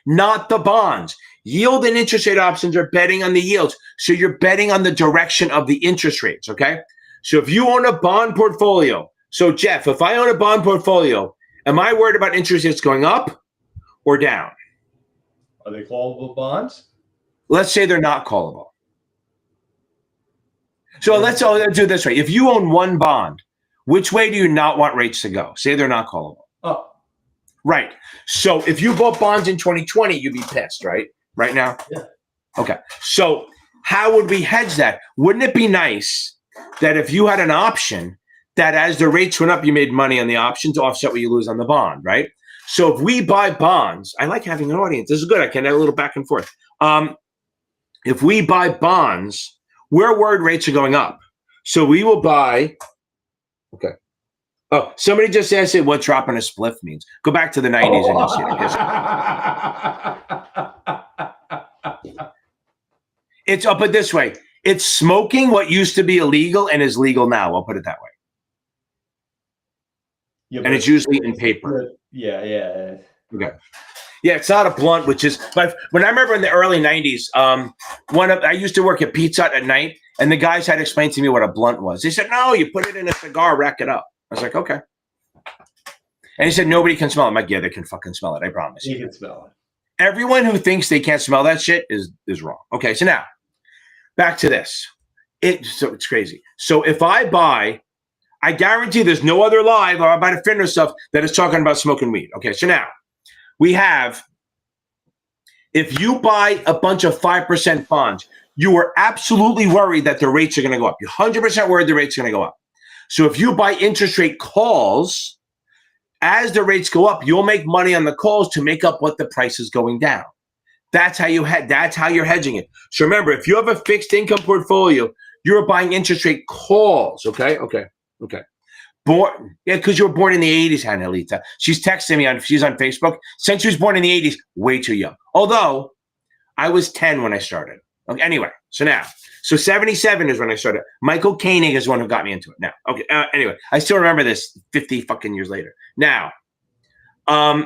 not the bonds. Yield and interest rate options are betting on the yields. So you're betting on the direction of the interest rates, okay? So if you own a bond portfolio, so Jeff, if I own a bond portfolio, am I worried about interest rates going up or down? Are they callable bonds? Let's say they're not callable. So let's do it this way. If you own one bond, which way do you not want rates to go? Say they're not callable. Oh. Right. So if you bought bonds in 2020, you'd be pissed, right? Right now? Yeah. Okay. So how would we hedge that? Wouldn't it be nice that if you had an option that as the rates went up, you made money on the option to offset what you lose on the bond, right? So if we buy bonds, I like having an audience. This is good. I can have a little back and forth. If we buy bonds, we're worried rates are going up. So we will buy, okay. Oh, somebody just asked what dropping a spliff means. Go back to the 90s and you'll see it. It's up it this way. It's smoking what used to be illegal and is legal now. I'll put it that way. Yeah, and it's usually in paper. Yeah. Okay. Yeah, it's not a blunt, which is, but when I remember in the early 90s, I used to work at Pizza Hut at night, and the guys had explained to me what a blunt was. They said, no, you put it in a cigar, rack it up. I was like, okay. And he said, nobody can smell it. I'm like, yeah, they can fucking smell it. I promise. You can smell it. Everyone who thinks they can't smell that shit is wrong. Okay, so now, back to this. So it's crazy. So if I buy, I guarantee there's no other live or about the FINRA stuff that is talking about smoking weed. Okay, so now, we have, if you buy a bunch of 5% bonds, you are absolutely worried that the rates are going to go up. You're 100% worried the rates are going to go up. So if you buy interest rate calls, as the rates go up, you'll make money on the calls to make up what the price is going down. That's how that's how you're hedging it. So remember, if you have a fixed income portfolio, you're buying interest rate calls. Okay. Because you were born in the 80s, Anelita. She's texting me she's on Facebook. Since she was born in the 80s, way too young. Although I was 10 when I started. Okay, anyway, so 77 is when I started. Michael Koenig is the one who got me into it. Now, okay. Anyway, I still remember this 50 fucking years later. Now, I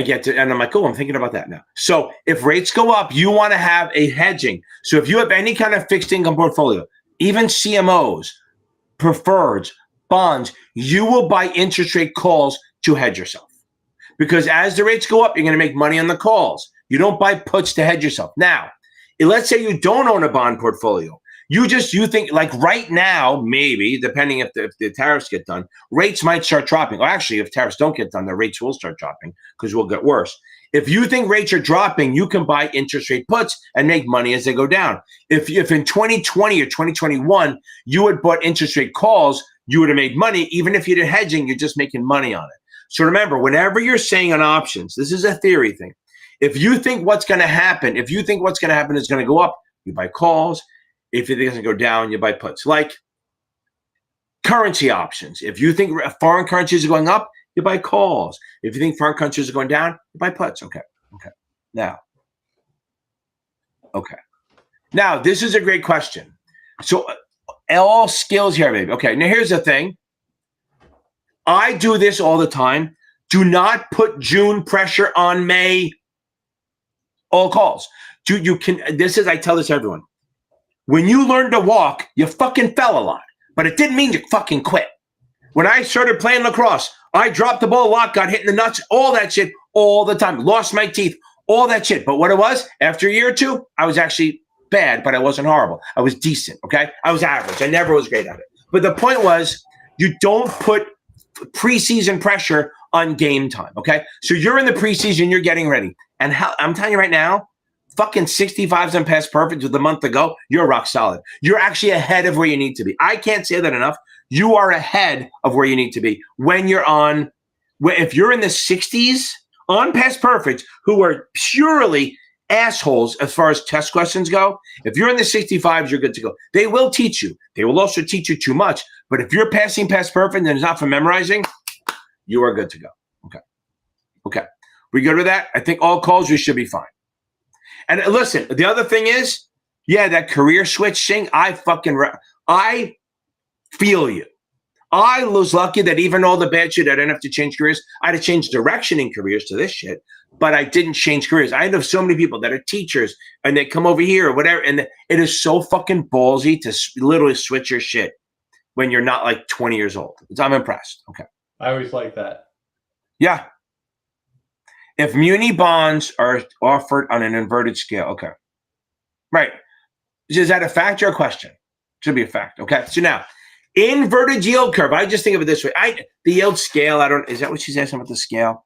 get to, and I'm like, oh, I'm thinking about that now. So if rates go up, you want to have a hedging. So if you have any kind of fixed income portfolio, even CMOs, preferreds, bonds, you will buy interest rate calls to hedge yourself. Because as the rates go up, you're going to make money on the calls. You don't buy puts to hedge yourself. Now, let's say you don't own a bond portfolio. You think like right now, maybe, depending if the tariffs get done, rates might start dropping. Or actually, if tariffs don't get done, the rates will start dropping because we'll get worse. If you think rates are dropping, you can buy interest rate puts and make money as they go down. If in 2020 or 2021, you had bought interest rate calls, you would have made money. Even if you did hedging, you're just making money on it. So remember, whenever you're saying on options, this is a theory thing. If you think what's going to happen is going to go up, you buy calls. If it doesn't go down, you buy puts. Like currency options. If you think foreign currencies are going up, you buy calls. If you think foreign countries are going down, you buy puts. Okay. Now, Now, this is a great question. So all skills here, baby. Okay, now here's the thing. I do this all the time. Do not put June pressure on May. All calls. I tell this to everyone. When you learn to walk, you fucking fell a lot. But it didn't mean you fucking quit. When I started playing lacrosse, I dropped the ball a lot, got hit in the nuts, all that shit, all the time. Lost my teeth, all that shit. But what it was, after a year or two, I was actually bad, but I wasn't horrible. I was decent, okay? I was average. I never was great at it. But the point was, you don't put preseason pressure on game time, okay? So you're in the preseason, you're getting ready. And I'm telling you right now, fucking 65s and past perfect with a month to go, you're rock solid. You're actually ahead of where you need to be. I can't say that enough. You are ahead of where you need to be when you're on, if you're in the 60s on past perfect, who are purely assholes as far as test questions go. If you're in the 65s, you're good to go. They will teach you. They will also teach you too much. But if you're passing past perfect and it's not for memorizing, you are good to go. Okay. We good with that? I think all calls, we should be fine. And listen, the other thing is, yeah, that career switch thing, I feel you. I was lucky that even all the bad shit, I didn't have to change careers. I had to change direction in careers to this shit, but I didn't change careers. I know so many people that are teachers and they come over here or whatever, and it is so fucking ballsy to literally switch your shit when you're not like 20 years old. I'm impressed. Okay. I always like that. Yeah. If muni bonds are offered on an inverted scale, okay. Right. Is that a fact or a question? Should be a fact. Okay. So now, inverted yield curve. I just think of it this way. The yield scale, is that what she's asking about the scale?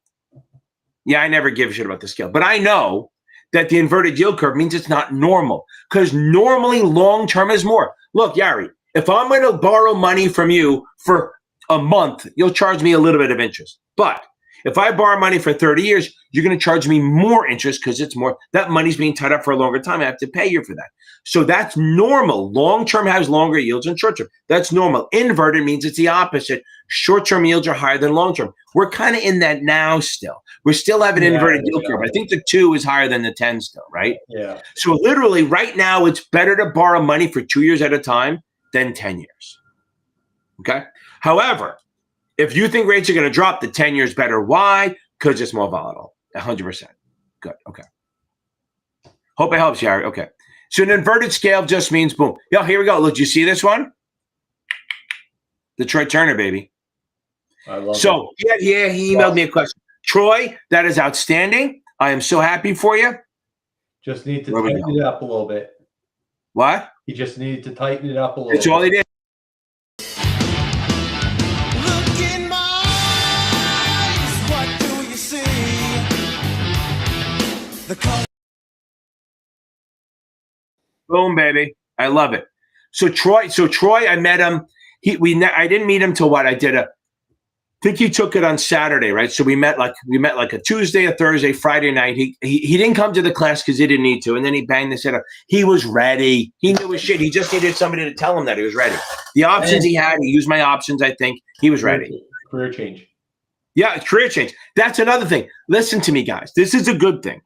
Yeah, I never give a shit about the scale. But I know that the inverted yield curve means it's not normal. Because normally long-term is more. Look, Yari, if I'm going to borrow money from you for a month, you'll charge me a little bit of interest. But if I borrow money for 30 years, you're going to charge me more interest because it's more. That money's being tied up for a longer time. I have to pay you for that. So that's normal. Long-term has longer yields than short-term. That's normal. Inverted means it's the opposite. Short-term yields are higher than long-term. We're kind of in that now still. We still have an inverted yield curve. I think the 2 is higher than the 10 still, right? Yeah. So literally right now, it's better to borrow money for 2 years at a time than 10 years. Okay? However, if you think rates are going to drop, the 10 years better. Why? Because it's more volatile. 100%. Good. Okay. Hope it helps, Yari. Okay. So an inverted scale just means boom. Yo, here we go. Look, you see this one? The Troy Turner, baby. I love it. Yeah, he emailed me a question. Troy, that is outstanding. I am so happy for you. Just need to tighten it up a little bit. What? He just needed to tighten it up a little bit. That's all he did. Boom, baby. I love it. So Troy, I met him. I didn't meet him till what? I think he took it on Saturday, right? So we met like a Tuesday, a Thursday, Friday night. He didn't come to the class because he didn't need to. And then he banged this head up. He was ready. He knew his shit. He just needed somebody to tell him that he was ready. The options he had, he used my options, I think. He was ready. Career change. Yeah, career change. That's another thing. Listen to me, guys. This is a good thing.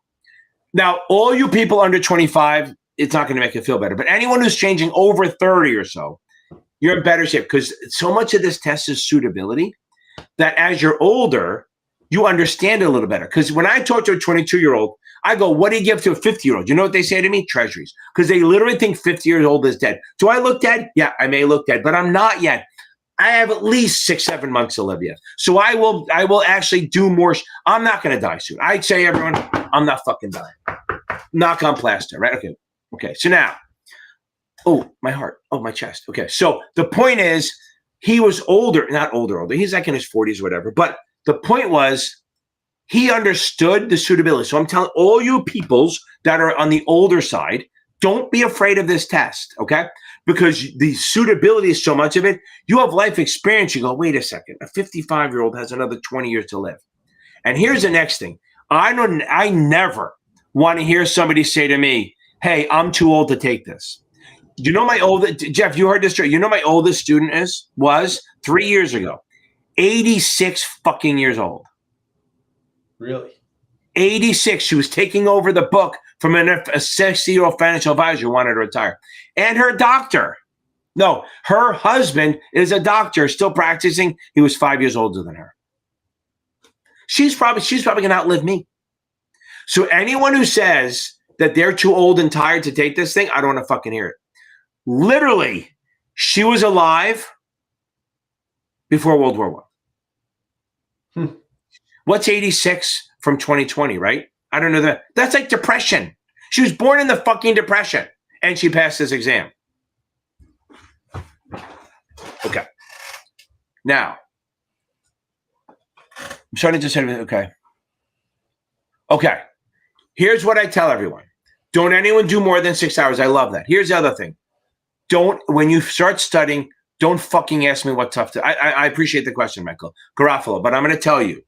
Now, all you people under 25, it's not going to make you feel better. But anyone who's changing over 30 or so, you're in better shape because so much of this test is suitability that as you're older, you understand it a little better. Because when I talk to a 22-year-old, I go, what do you give to a 50-year-old? You know what they say to me? Treasuries. Because they literally think 50 years old is dead. Do I look dead? Yeah, I may look dead, but I'm not yet. I have at least 6-7 months to live yet. So I will actually do more. I'm not going to die soon. I'd say, everyone, I'm not fucking dying. Knock on plaster, right? Okay. So now, my heart. My chest. Okay. So the point is, he was not older. He's like in his 40s or whatever. But the point was, he understood the suitability. So I'm telling all you peoples that are on the older side, don't be afraid of this test, okay? Because the suitability is so much of it. You have life experience. You go, wait a second. A 55-year-old has another 20 years to live. And here's the next thing. I never want to hear somebody say to me, hey, I'm too old to take this. You know Jeff, you heard this story. You know my oldest student was 3 years ago, 86 fucking years old. Really? 86. She was taking over the book from a 60-year-old financial advisor who wanted to retire. And her doctor. No, her husband is a doctor still practicing. He was 5 years older than her. She's probably going to outlive me. So anyone who says that they're too old and tired to take this thing, I don't want to fucking hear it. Literally, she was alive before World War I. What's 86 from 2020, right? I don't know that. That's like depression. She was born in the fucking depression and she passed this exam. Okay. Now, I'm starting to say, okay. Okay. Here's what I tell everyone. Don't anyone do more than 6 hours. I love that. Here's the other thing. When you start studying, don't fucking ask me what tough to. I appreciate the question, Michael Garofalo, but I'm going to tell you.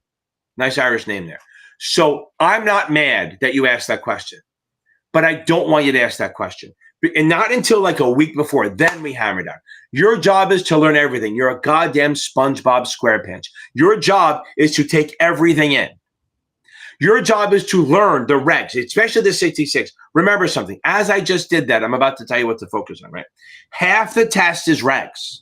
Nice Irish name there. So I'm not mad that you asked that question, but I don't want you to ask that question. And not until like a week before, then we hammer down. Your job is to learn everything. You're a goddamn SpongeBob SquarePants. Your job is to take everything in. Your job is to learn the regs, especially the 66. Remember something. As I just did that, I'm about to tell you what to focus on, right? Half the test is regs.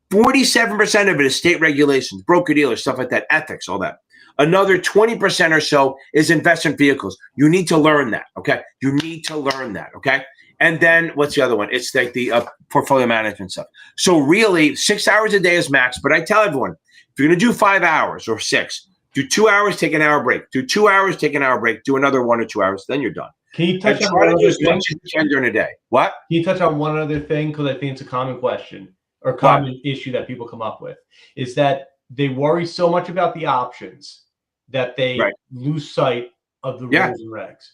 47% of it is state regulations, broker-dealers, stuff like that, ethics, all that. Another 20% or so is investment vehicles. You need to learn that, okay? You need to learn that, okay? And then what's the other one? It's like the portfolio management stuff. So really, 6 hours a day is max. But I tell everyone, if you're going to do 5 hours or 6, do 2 hours, take an hour break. Do 2 hours, take an hour break. Do another 1 or 2 hours. Then you're done. Can you touch on one other thing? You can during a day. What? Can you touch on one other thing? Because I think it's a common question or common issue that people come up with is that they worry so much about the options that they lose sight of the rules and regs.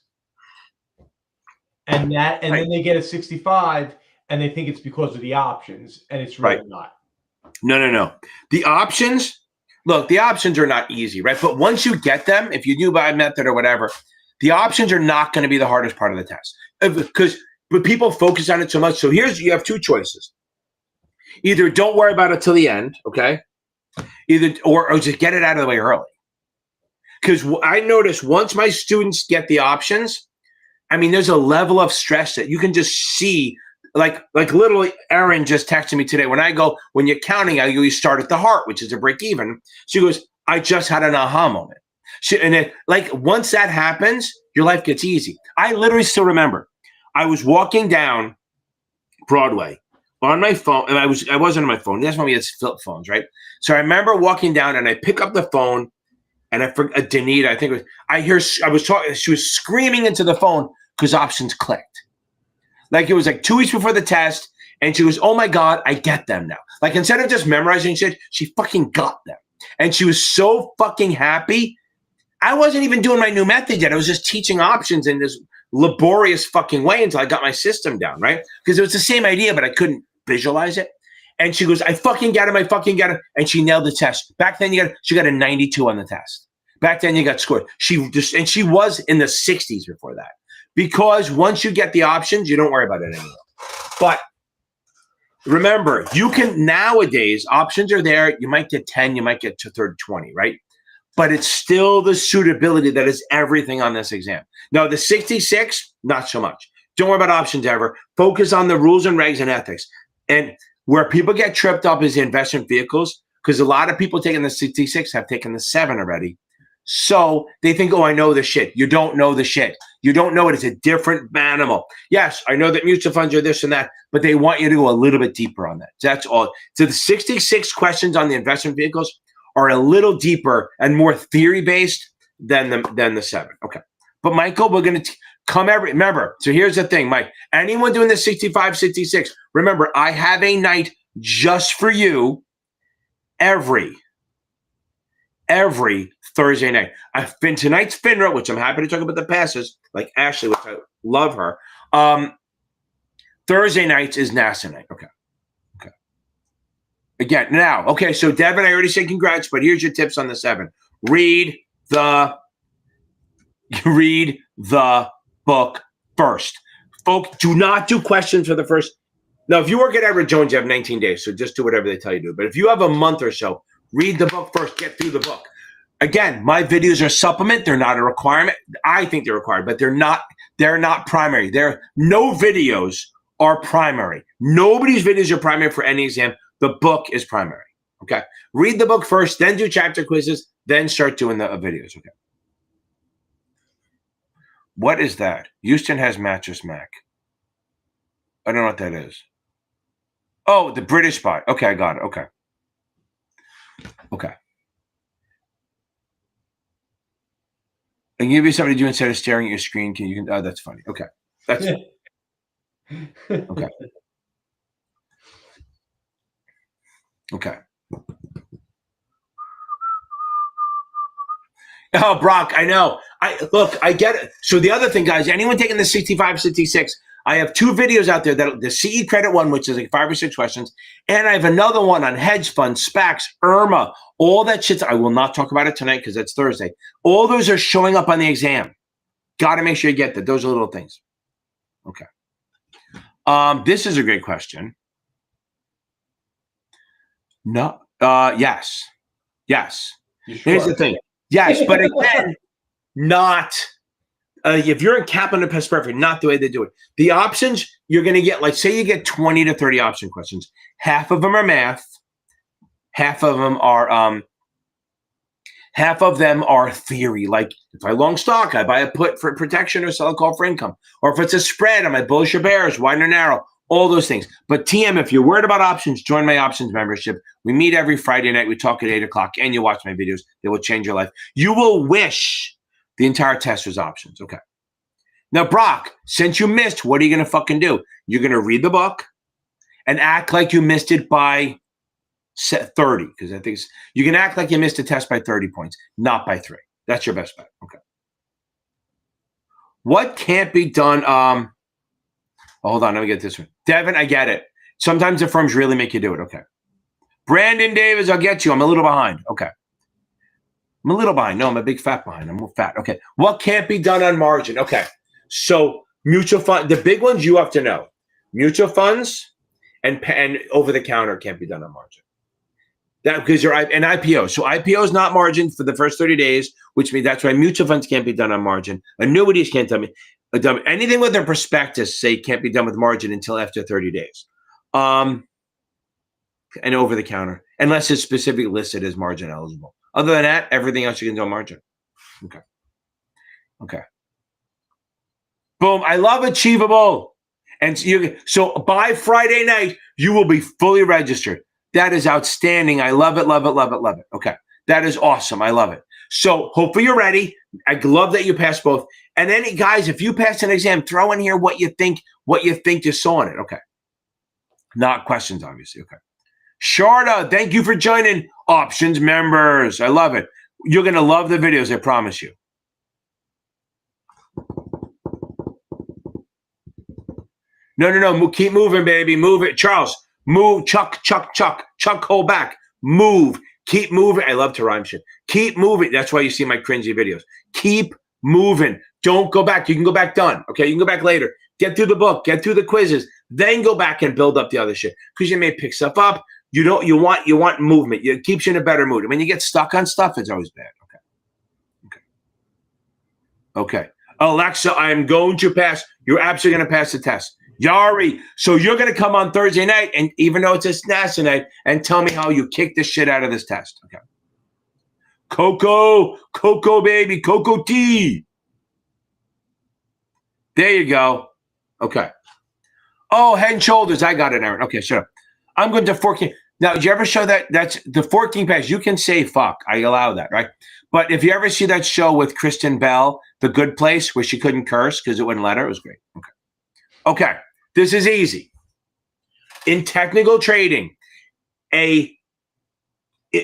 And then they get a 65 and they think it's because of the options, and it's really not. No. The options, look, the options are not easy, right? But once you get them, if you do by method or whatever, the options are not going to be the hardest part of the test. But people focus on it so much. So you have two choices. Either don't worry about it till the end, okay? Or just get it out of the way early. Because I notice once my students get the options, I mean, there's a level of stress that you can just see. Like literally, Erin just texted me today. When you're counting, you start at the heart, which is a break even. She goes, I just had an aha moment. Once that happens, your life gets easy. I literally still remember, I was walking down Broadway on my phone, and I wasn't on my phone. That's when we had flip phones, right? So I remember walking down, and I pick up the phone. And I forgot Danita, I think it was, I was talking, she was screaming into the phone because options clicked. Like it was like 2 weeks before the test. And she goes, oh my God, I get them now. Like instead of just memorizing shit, she fucking got them. And she was so fucking happy. I wasn't even doing my new method yet. I was just teaching options in this laborious fucking way until I got my system down, right? Because it was the same idea, but I couldn't visualize it. And she goes, I fucking get him. And she nailed the test. Back then, she got a 92 on the test. Back then, you got scored. She was in the 60s before that. Because once you get the options, you don't worry about it anymore. But remember, you can nowadays, options are there. You might get 10, you might get to 20, right? But it's still the suitability that is everything on this exam. Now, the 66, not so much. Don't worry about options ever. Focus on the rules and regs and ethics. And where people get tripped up is the investment vehicles, because a lot of people taking the 66 have taken the 7 already. So they think, oh, I know the shit. You don't know the shit. You don't know it. It's a different animal. Yes, I know that mutual funds are this and that, but they want you to go a little bit deeper on that. That's all. So the 66 questions on the investment vehicles are a little deeper and more theory-based than the 7. Okay. But Michael, we're going to remember, so here's the thing, Mike. Anyone doing the 65, 66, remember, I have a night just for you every Thursday night. Tonight's FINRA, which I'm happy to talk about the passes, like Ashley, which I love her. Thursday nights is NASA night. Okay. Again, now, okay, so Devin, I already said congrats, but here's your tips on the 7. Read the book first. Folks, do not do questions for the first. Now, if you work at Edward Jones, you have 19 days, so just do whatever they tell you to do. But if you have a month or so, read the book first, get through the book. Again, my videos are supplement. They're not a requirement. I think they're required, but they're not primary. No videos are primary. Nobody's videos are primary for any exam. The book is primary. Okay. Read the book first, then do chapter quizzes, then start doing the videos. Okay. What is that? Houston has Mattress Mac. I don't know what that is. Oh, the British spot. Okay, I got it. Okay. Okay. And give you something to do instead of staring at your screen. Oh, that's funny. Okay. That's okay. Okay. Oh, Brock, I know. I get it. So the other thing, guys, anyone taking the 65, 66, I have 2 videos out there, that the CE credit one, which is like 5 or 6 questions, and I have another one on hedge funds, SPACs, IRMA, all that shit. I will not talk about it tonight because it's Thursday. All those are showing up on the exam. Got to make sure you get that. Those are little things. Okay. This is a great question. No. Yes. Yes. Sure? Here's the thing. Yes, but again, not if you're in Kaplan and Pest Perfect, not the way they do it. The options you're going to get, like, say you get 20 to 30 option questions. Half of them are math. Half of them are theory. Like, if I long stock, I buy a put for protection or sell a call for income. Or if it's a spread, I might bullish or bearish, wide or narrow. All those things. But TM, if you're worried about options, join my options membership. We meet every Friday night. We talk at 8 o'clock, and you watch my videos. They will change your life. You will wish the entire test was options. Okay. Now, Brock, since you missed, what are you going to fucking do? You're going to read the book and act like you missed it by 30, because I think you can act like you missed a test by 30 points, not by 3. That's your best bet. Okay. What can't be done? Hold on, let me get this one. Devin, I get it. Sometimes the firms really make you do it. Okay. Brandon Davis, I'll get you. I'm a little behind. Okay. I'm a little behind. No, I'm a big fat behind. I'm fat. Okay. What can't be done on margin? Okay. So mutual fund, the big ones you have to know. Mutual funds and over the counter can't be done on margin. That because you're an IPO. So IPO is not margin for the first 30 days, which means that's why mutual funds can't be done on margin. Annuities can't tell me. Anything with their prospectus say can't be done with margin until after 30 days. And over the counter, unless it's specifically listed as margin eligible. Other than that, everything else you can do on margin. Okay. Okay. Boom. I love Achievable. And so by Friday night, you will be fully registered. That is outstanding. I love it, love it, love it, love it. Okay. That is awesome. I love it. So hopefully you're ready. I love that you passed both. And then, guys, if you pass an exam, throw in here what you think you saw in it. Okay. Not questions, obviously. Okay. Sharda, thank you for joining options members. I love it. You're going to love the videos, I promise you. No. Keep moving, baby. Move it. Charles, move. Chuck. Hold back. Move. Keep moving. I love to rhyme shit. Keep moving. That's why you see my cringy videos. Keep moving. Don't go back. You can go back done. Okay, you can go back later. Get through the book. Get through the quizzes. Then go back and build up the other shit. Because you may pick stuff up. You want movement. It keeps you in a better mood. When you get stuck on stuff, it's always bad. Okay. Alexa, I am going to pass. You're absolutely going to pass the test. Yari, so you're going to come on Thursday night, and even though it's a NASA night, and tell me how you kicked the shit out of this test. Okay. Coco, baby, Coco T. There you go. Okay. Oh, Head and Shoulders. I got it, Aaron. Okay, shut up. I'm going to 14. Now, did you ever show that? That's the 14 pass. You can say fuck. I allow that, right? But if you ever see that show with Kristen Bell, The Good Place, where she couldn't curse because it wouldn't let her, it was great. Okay. This is easy. In technical trading,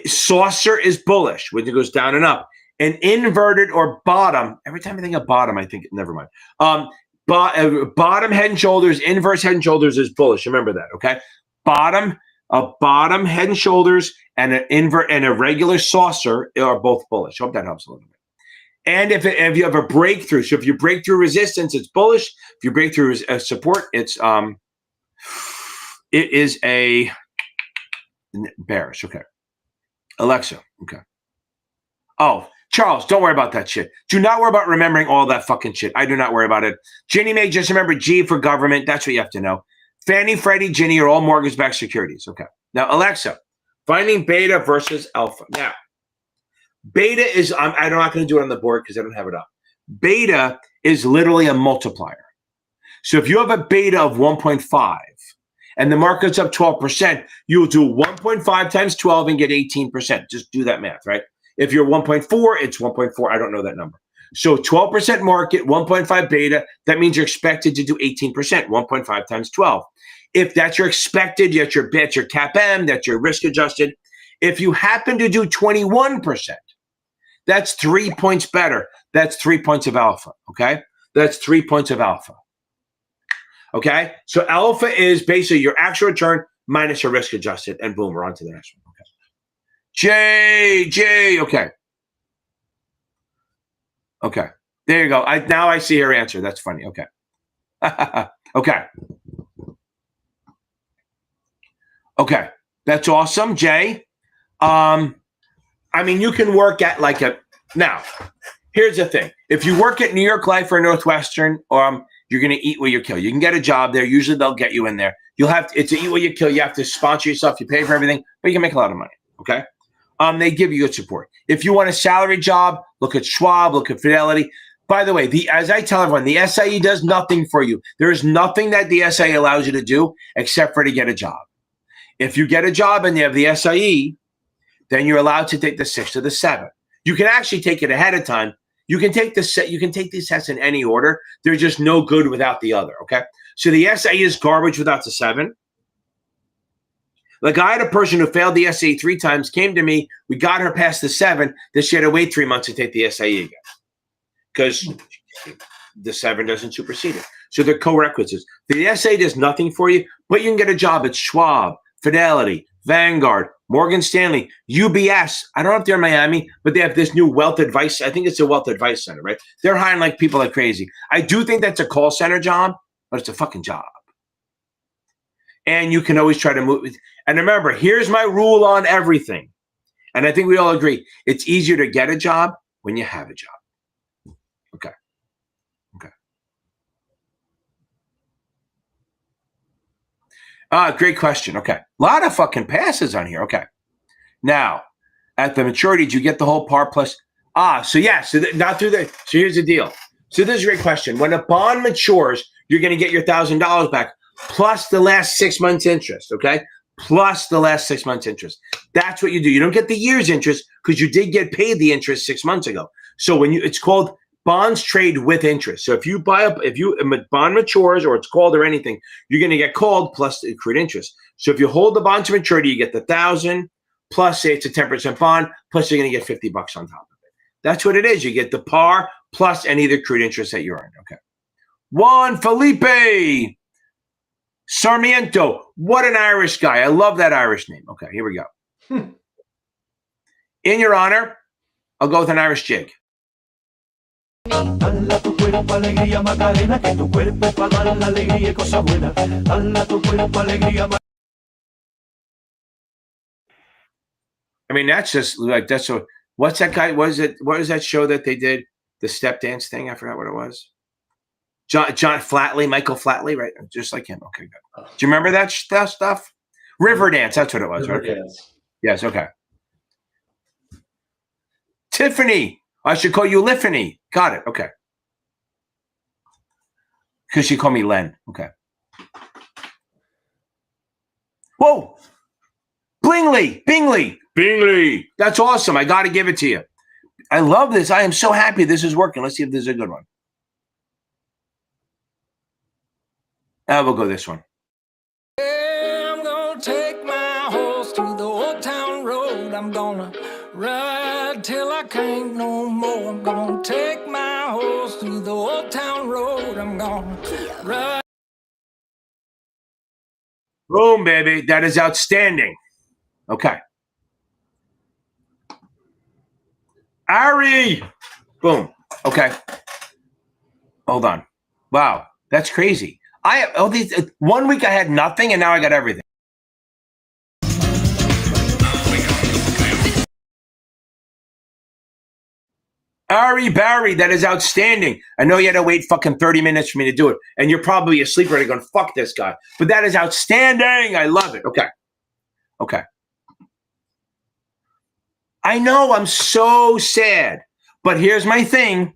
saucer is bullish when it goes down and up. An inverted or bottom, every time I think of bottom, I think, never mind. Bottom head and shoulders, inverse head and shoulders is bullish. Remember that, okay? Bottom head and shoulders and an invert and a regular saucer are both bullish. Hope that helps a little bit. And if you have a breakthrough, so if you break through resistance, it's bullish. If you break through support, it is a bearish. Okay. Alexa. Okay. Oh, Charles, don't worry about that shit. Do not worry about remembering all that fucking shit. I do not worry about it. Ginnie Mae, just remember G for government. That's what you have to know. Fannie, Freddie, Ginnie are all mortgage-backed securities. Okay. Now, Alexa, finding beta versus alpha. Now, beta is, I'm not going to do it on the board because I don't have it up. Beta is literally a multiplier. So if you have a beta of 1.5 and the market's up 12%, you'll do 1.5 times 12 and get 18%. Just do that math, right? If you're 1.4, it's 1.4. I don't know that number. So 12% market, 1.5 beta, that means you're expected to do 18%, 1.5 times 12. If that's your expected, that's your cap M, that's your risk adjusted. If you happen to do 21%, that's 3 points better. That's 3 points of alpha, okay? That's 3 points of alpha, okay? So alpha is basically your actual return minus your risk adjusted, and boom, we're on to the next one, okay? J, okay. Okay, there you go. Now I see her answer. That's funny, okay. Okay. Okay, that's awesome, Jay. I mean, you can work at like now, here's the thing. If you work at New York Life or Northwestern, you're going to eat what you kill. You can get a job there. Usually they'll get you in there. It's eat what you kill. You have to sponsor yourself. You pay for everything, but you can make a lot of money, okay? They give you good support. If you want a salary job, look at Schwab, look at Fidelity. By the way, as I tell everyone, the SIE does nothing for you. There is nothing that the SIE allows you to do except for to get a job. If you get a job and you have the SIE, then you're allowed to take the 6 to the 7. You can actually take it ahead of time. You can take these tests in any order. They're just no good without the other, okay? So the SIE is garbage without the 7. Like I had a person who failed the SIE 3 times, came to me, we got her past the 7, then she had to wait 3 months to take the SIE again because the 7 doesn't supersede it. So they're co-requisites. The SIE does nothing for you, but you can get a job at Schwab, Fidelity, Vanguard, Morgan Stanley, UBS. I don't know if they're in Miami, but they have this new wealth advice. I think it's a wealth advice center, right? They're hiring like people like crazy. I do think that's a call center job, but it's a fucking job. And you can always try to move. And remember, here's my rule on everything. And I think we all agree. It's easier to get a job when you have a job. Okay. Okay. Great question. Okay. A lot of fucking passes on here. Okay. Now, at the maturity, do you get the whole par plus? So yeah. So not through the. So here's the deal. So this is a great question. When a bond matures, you're going to get your $1,000 back plus the last 6 months interest. Okay. Plus the last 6 months interest. That's what you do. You don't get the year's interest because you did get paid the interest 6 months ago. So it's called bonds trade with interest. So if a bond matures or it's called or anything, you're going to get called plus the accrued interest. So if you hold the bond to maturity, you get the 1,000 plus, say it's a 10% bond, plus you're going to get $50 on top of it. That's what it is. You get the par plus any of the accrued interest that you earn. Okay. Juan Felipe Sarmiento. What an Irish guy. I love that Irish name. Okay, here we go. In your honor, I'll go with an Irish jig. Dala tu cuerpo alegría Macarena, que tu cuerpo es para dar la alegría y cosa buena. Dala tu cuerpo alegría. I mean, that's just like that's so. What's that guy? What is that show that they did? The step dance thing. I forgot what it was. John Flatley, Michael Flatley, right? Just like him. Okay, good. Do you remember that stuff? Riverdance. That's what it was. Right? Yes. Okay. Tiffany. I should call you Liffany. Got it. Okay. Because she called me Len. Okay. Whoa. Bingley. That's awesome. I got to give it to you. I love this. I am so happy this is working. Let's see if this is a good one. We'll go this one. Yeah, I'm gonna take my horse through the old town road. I'm gonna ride till I can't no more. I'm gonna take my horse through the old town road. I'm gonna ride. Boom, baby. That is outstanding. Okay. Ari. Boom. Okay. Hold on. Wow. That's crazy. These 1 week I had nothing and now I got everything. Ari Barry, that is outstanding. I know you had to wait fucking 30 minutes for me to do it, and you're probably asleep already going, fuck this guy. But that is outstanding. I love it. Okay. Okay. I know I'm so sad, but here's my thing.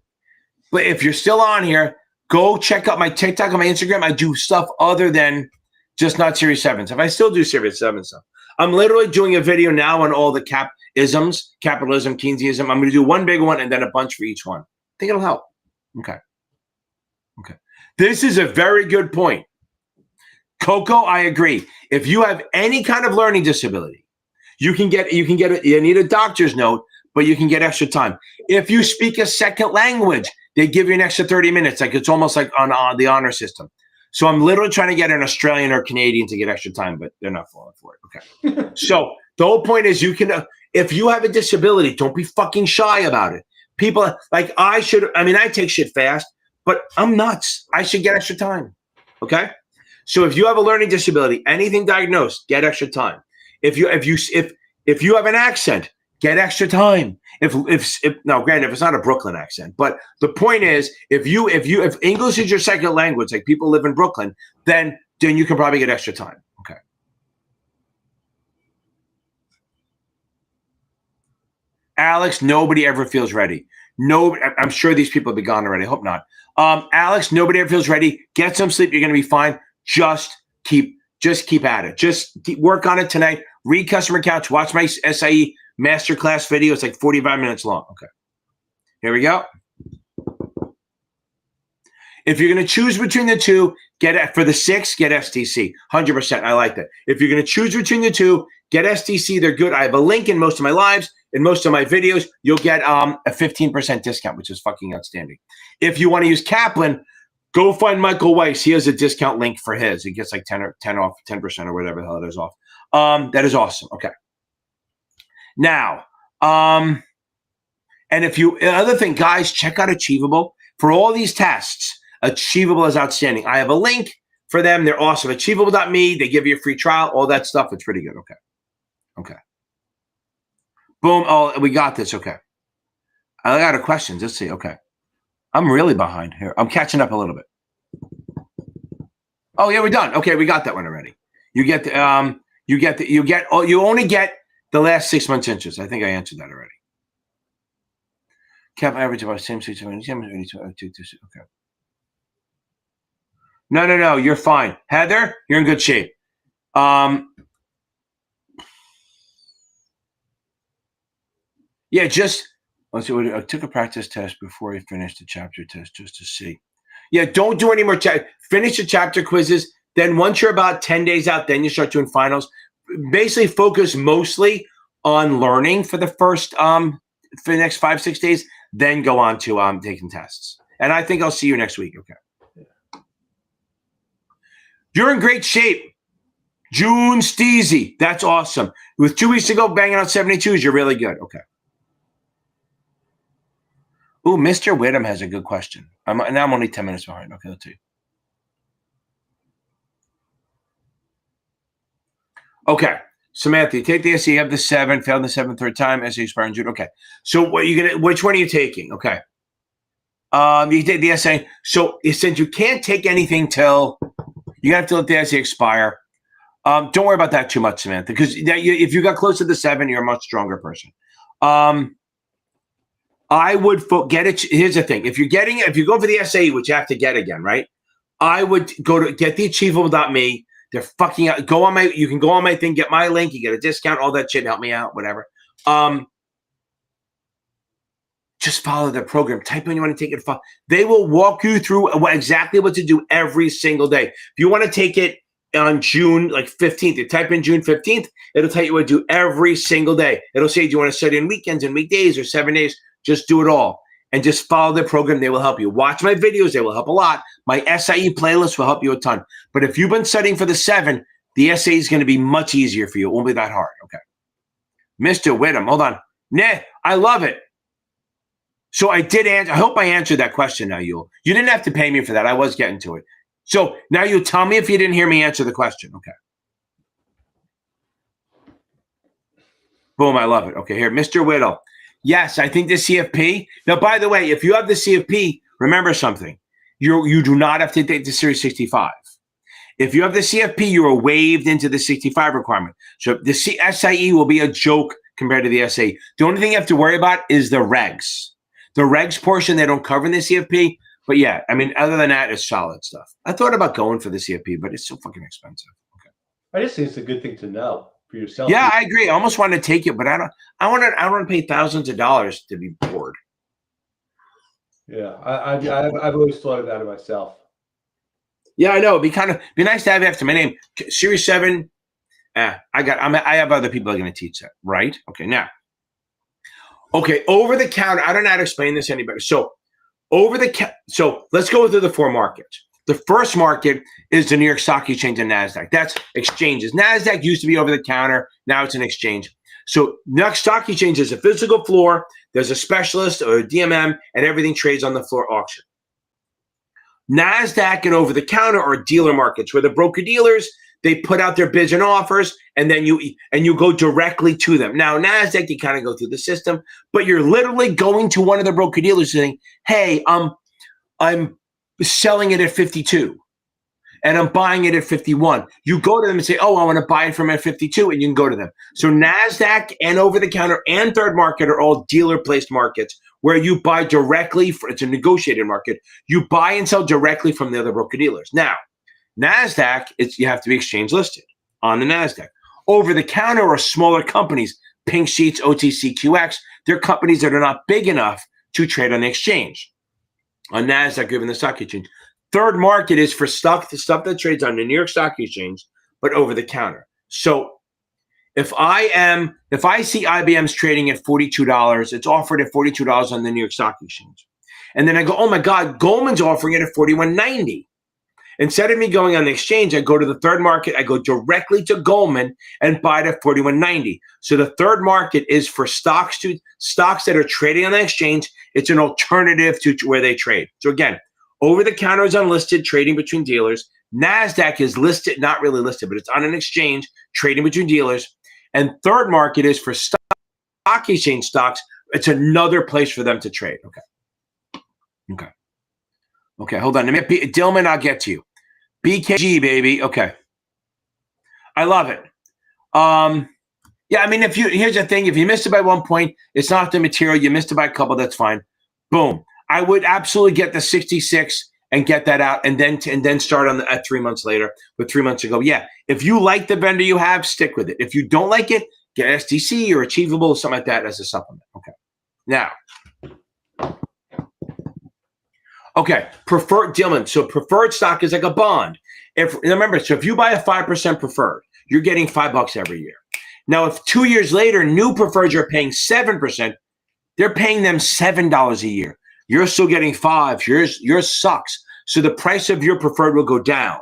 But if you're still on here, go check out my TikTok and my Instagram. I do stuff other than just not Series 7 stuff. I still do Series 7 stuff. I'm literally doing a video now on all the isms, capitalism, Keynesianism. I'm going to do one big one and then a bunch for each one. I think it'll help. Okay. Okay. This is a very good point. Coco, I agree. If you have any kind of learning disability, you need a doctor's note, but you can get extra time. If you speak a second language, they give you an extra 30 minutes. Like it's almost like on the honor system. So I'm literally trying to get an Australian or Canadian to get extra time, but they're not falling for it. Okay. So the whole point is you can, if you have a disability, don't be fucking shy about it. People like I take shit fast, but I'm nuts. I should get extra time. Okay. So if you have a learning disability, anything diagnosed, get extra time. If you have an accent, get extra time. Now, granted, if it's not a Brooklyn accent, but the point is, if English is your second language, like people live in Brooklyn, then you can probably get extra time. Okay. Alex, nobody ever feels ready. No, I'm sure these people have been gone already. I hope not. Alex, nobody ever feels ready. Get some sleep. You're going to be fine. Just keep at it. Just work on it tonight. Read customer accounts. Watch my SIE masterclass video. It's like 45 minutes long. Okay. Here we go. If you're going to choose between the two, for the 6, get STC. 100%. I like that. If you're going to choose between the two, get STC. They're good. I have a link in most of my lives. In most of my videos, you'll get a 15% discount, which is fucking outstanding. If you want to use Kaplan, go find Michael Weiss. He has a discount link for his. It gets like 10 off, 10% or whatever the hell it is off. That is awesome. Okay. Now, and other thing, guys, check out Achievable. For all these tests, Achievable is outstanding. I have a link for them. They're awesome. Achievable.me. They give you a free trial, all that stuff. It's pretty good. Okay. Okay. Boom. Oh, we got this. Okay. I got a question. Let's see. Okay. I'm really behind here. I'm catching up a little bit. Oh yeah, we're done. Okay, we got that one already. You only get the last 6 months interest. I think I answered that already. Cap average about same situation. Okay. No. You're fine. Heather, you're in good shape. Yeah, let's see. I took a practice test before I finished the chapter test just to see. Yeah, don't do any more. Finish the chapter quizzes. Then once you're about 10 days out, then you start doing finals. Basically focus mostly on learning for the next 5-6 days, then go on to taking tests. And I think I'll see you next week. Okay. Yeah. You're in great shape. June Steezy. That's awesome. With 2 weeks to go, banging out 72s, you're really good. Okay. Ooh, Mr. Whittam has a good question. I'm only 10 minutes behind. Okay, let's see. Okay, Samantha, you take the SE, you have the 7, failed the 7th third time, SE expire in June. Okay, so which one are you taking? Okay, you take the essay. So since you can't take anything till you have to let the essay expire, don't worry about that too much, Samantha, because if you got close to the 7, you're a much stronger person. I would get it. Here's the thing: if you go for the SAE, which you have to get again, right? I would get the Achievable.me. They're fucking out. You can go on my thing, get my link, you get a discount, all that shit. Help me out, whatever. Just follow their program. Type in you want to take it. They will walk you through exactly what to do every single day. If you want to take it on June 15th, you type in June 15th. It'll tell you what to do every single day. It'll say, do you want to study on weekends and weekdays or 7 days? Just do it all and just follow their program. They will help you. Watch my videos. They will help a lot. My SIE playlist will help you a ton. But if you've been studying for the 7, the SAE is going to be much easier for you. It won't be that hard. Okay. Mr. Whittam, hold on. Nah, I love it. So I did answer. I hope I answered that question now, Yul. You didn't have to pay me for that. I was getting to it. So now you tell me if you didn't hear me answer the question. Okay. Boom, I love it. Okay, here, Mr. Whittle. Yes, I think the CFP. Now, by the way, if you have the CFP, remember something. You do not have to take the Series 65. If you have the CFP, you are waived into the 65 requirement. So the SIE will be a joke compared to the SAE. The only thing you have to worry about is the regs. The regs portion, they don't cover in the CFP. But yeah, I mean, other than that, it's solid stuff. I thought about going for the CFP, but it's so fucking expensive. Okay. I just think it's a good thing to know for yourself. Yeah, I agree. I almost want to take it, but I want to pay thousands of dollars to be bored. Yeah, I've always thought about it myself. Yeah, I know. It'd be nice to have after my name. Series 7. I have other people that are going to teach that, right? Okay, now. Okay, over the counter. I don't know how to explain this any better. So let's go through the 4 markets. The first market is the New York Stock Exchange and NASDAQ. That's exchanges. NASDAQ used to be over the counter. Now it's an exchange. So New York Stock Exchange is a physical floor. There's a specialist or a DMM, and everything trades on the floor auction. NASDAQ and over the counter are dealer markets where the broker dealers, they put out their bids and offers, and then you go directly to them. Now, NASDAQ, you kind of go through the system, but you're literally going to one of the broker dealers saying, hey, I'm selling it at 52 and I'm buying it at 51. You go to them and say, oh, I want to buy it from at 52, and you can go to them. So NASDAQ and over the counter and third market are all dealer placed markets where you buy directly. It's a negotiated market. You buy and sell directly from the other broker dealers. Now, NASDAQ, you have to be exchange listed on the NASDAQ. Over the counter are smaller companies, Pink Sheets, OTCQX. They're companies that are not big enough to trade on the exchange. On NASDAQ, given the stock exchange. Third market is for the stuff that trades on the New York Stock Exchange, but over the counter. So if I see IBM's trading at $42, it's offered at $42 on the New York Stock Exchange. And then I go, oh my God, Goldman's offering it at $41.90. Instead of me going on the exchange, I go to the third market. I go directly to Goldman and buy it at $41.90. So the third market is for stocks that are trading on the exchange. It's an alternative to where they trade. So again, over the counter is unlisted, trading between dealers. NASDAQ is listed, not really listed, but it's on an exchange, trading between dealers. And third market is for stock exchange stocks. It's another place for them to trade. Okay, hold on. Dillman, I'll get to you. BKG, baby. Okay. I love it. Yeah, I mean, here's the thing. If you missed it by 1 point, it's not the material. You missed it by a couple, that's fine. Boom. I would absolutely get the 66 and get that out and then start at 3 months later, but 3 months ago. Yeah. If you like the vendor you have, stick with it. If you don't like it, get SDC or Achievable, something like that as a supplement. Okay. Now. Okay, preferred Dillman. So preferred stock is like a bond. Remember, if you buy a 5% preferred, you're getting $5 every year. Now, if 2 years later, new preferreds are paying 7%, they're paying them $7 a year. You're still getting 5. Yours sucks. So the price of your preferred will go down.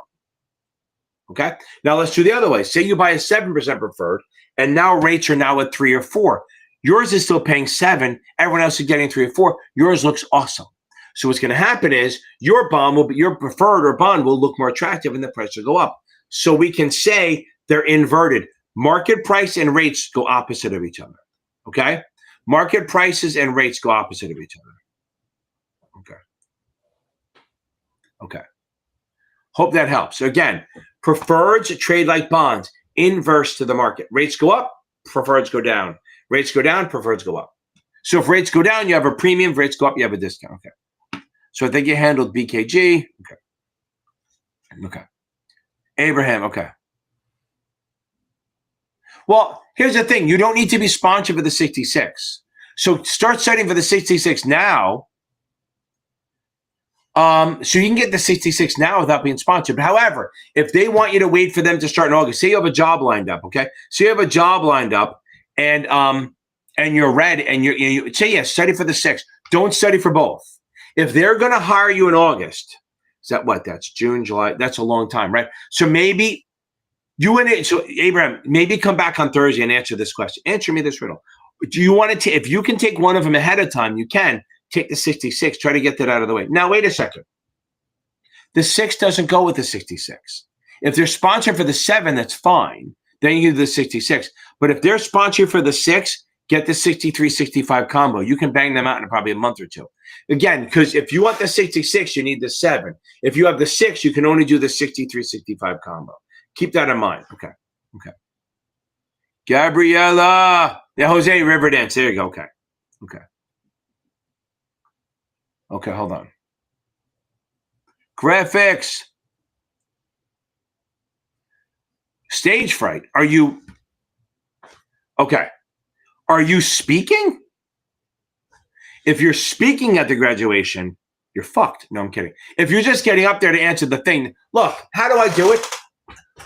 Okay. Now let's do the other way. Say you buy a 7% preferred, and now rates are now at 3 or 4. Yours is still paying 7. Everyone else is getting 3 or 4. Yours looks awesome. So what's going to happen is your preferred or bond will look more attractive and the price will go up. So we can say they're inverted. Market price and rates go opposite of each other. Okay? Market prices and rates go opposite of each other. Okay. Hope that helps. So again, preferreds trade like bonds, inverse to the market. Rates go up, preferreds go down. Rates go down, preferreds go up. So if rates go down, you have a premium. If rates go up, you have a discount. Okay. So I think you handled BKG. Okay. Abraham. Okay. Well, here's the thing. You don't need to be sponsored for the 66. So start studying for the 66 now. So you can get the 66 now without being sponsored. But however, if they want you to wait for them to start in August, say you have a job lined up, okay? So you have a job lined up and you're ready and you say, yes, study for the 6. Don't study for both. If they're going to hire you in August, is that what? That's June, July. That's a long time, right? So maybe Abraham, maybe come back on Thursday and answer this question. Answer me this riddle. Do you want to, if you can take one of them ahead of time, you can take the 66, try to get that out of the way. Now, wait a second. The 6 doesn't go with the 66. If they're sponsored for the 7, that's fine. Then you do the 66. But if they're sponsored for the 6, get the 63-65 combo. You can bang them out in probably a month or two. Again, because if you want the 66, you need the 7. If you have the 6, you can only do the 63-65 combo. Keep that in mind. Okay. Okay. Gabriella. Yeah, Jose Riverdance. There you go. Okay. Okay. Okay, hold on. Graphics. Stage fright. Are you okay? Are you speaking? If you're speaking at the graduation, you're fucked. No, I'm kidding. If you're just getting up there to answer the thing, look, how do I do it?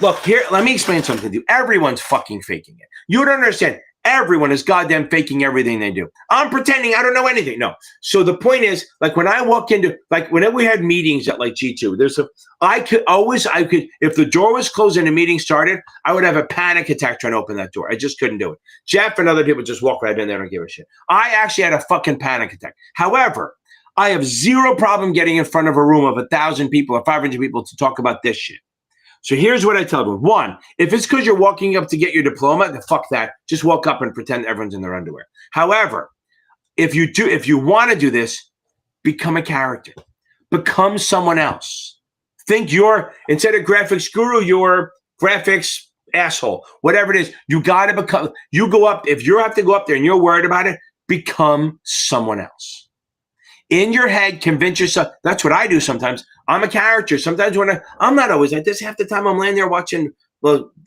Look, here, let me explain something to you. Everyone's fucking faking it. You don't understand. Everyone is goddamn faking everything they do. I'm pretending I don't know anything. No. So the point is, like when I walk into, like whenever we had meetings at like G2, I could, if the door was closed and the meeting started, I would have a panic attack trying to open that door. I just couldn't do it. Jeff and other people just walk right in there and don't give a shit. I actually had a fucking panic attack. However, I have zero problem getting in front of a room of 1,000 people or 500 people to talk about this shit. So here's what I tell them. One, if it's because you're walking up to get your diploma, then fuck that. Just walk up and pretend everyone's in their underwear. However, if you want to do this, become a character. Become someone else. Think instead of graphics guru, you're graphics asshole. Whatever it is, you got to become, if you have to go up there and you're worried about it, become someone else. In your head, convince yourself. That's what I do sometimes. I'm a character. Sometimes I'm not always like this. Half the time I'm laying there watching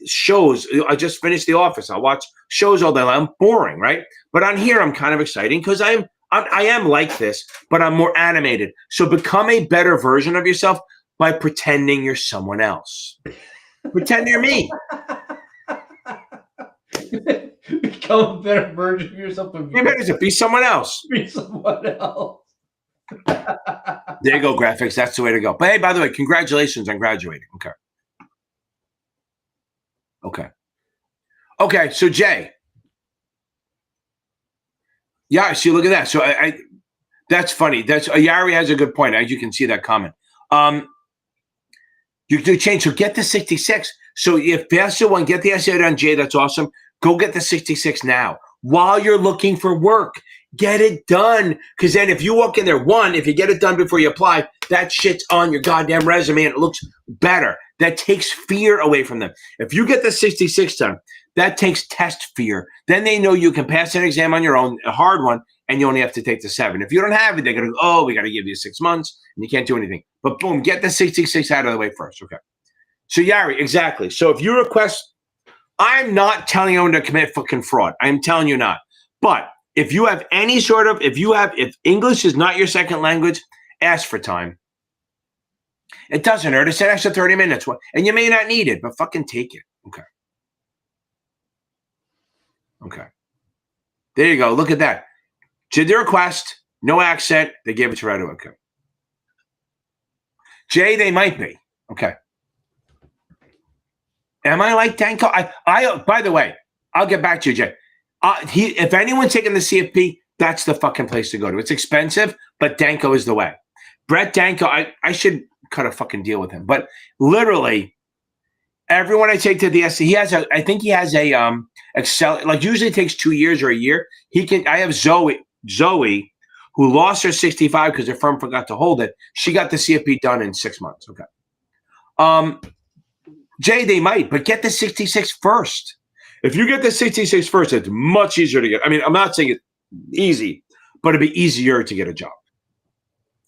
shows. I just finished The Office. I'll watch shows all day long. I'm boring, right? But on here, I'm kind of exciting because I am like this, but I'm more animated. So become a better version of yourself by pretending you're someone else. Pretend you're me. Become a better version of yourself. Be someone else. Be someone else. There you go, graphics. That's the way to go. But hey, by the way, congratulations on graduating. Okay. Okay. Okay. So Jay. Yeah. See, look at that. So that's funny. Yari has a good point. As you can see that comment. You do change. So get the 66. So if that's the one, get the essay done, Jay. That's awesome. Go get the 66 now while you're looking for work. Get it done. Because then if you walk in there, if you get it done before you apply, that shit's on your goddamn resume and it looks better. That takes fear away from them. If you get the 66 done, that takes test fear. Then they know you can pass an exam on your own, a hard one, and you only have to take the 7. If you don't have it, they're going to go, oh, we got to give you 6 months, and you can't do anything. But boom, get the 66 out of the way first. Okay. So Yari, exactly. So if you request, I'm not telling you to commit fucking fraud. I'm telling you not. But if you have any sort of, if English is not your second language, ask for time. It doesn't hurt. It's an extra 30 minutes. And you may not need it, but fucking take it. Okay. Okay. There you go. Look at that. Did the request, no accent. They gave it to right away. Okay. Jay, they might be. Okay. Am I like Danko? I by the way, I'll get back to you, Jay. If anyone's taking the CFP, that's the fucking place to go to. It's expensive, but Danko is the way. Brett Danko, I should cut a fucking deal with him. But literally, everyone I take to the SIE, I think he has a Excel, like usually it takes 2 years or a year. I have Zoe, who lost her 65 because her firm forgot to hold it. She got the CFP done in 6 months. Okay. Jay, they might, but get the 66 first. If you get the 66 first, it's much easier to get. I mean, I'm not saying it's easy, but it'd be easier to get a job.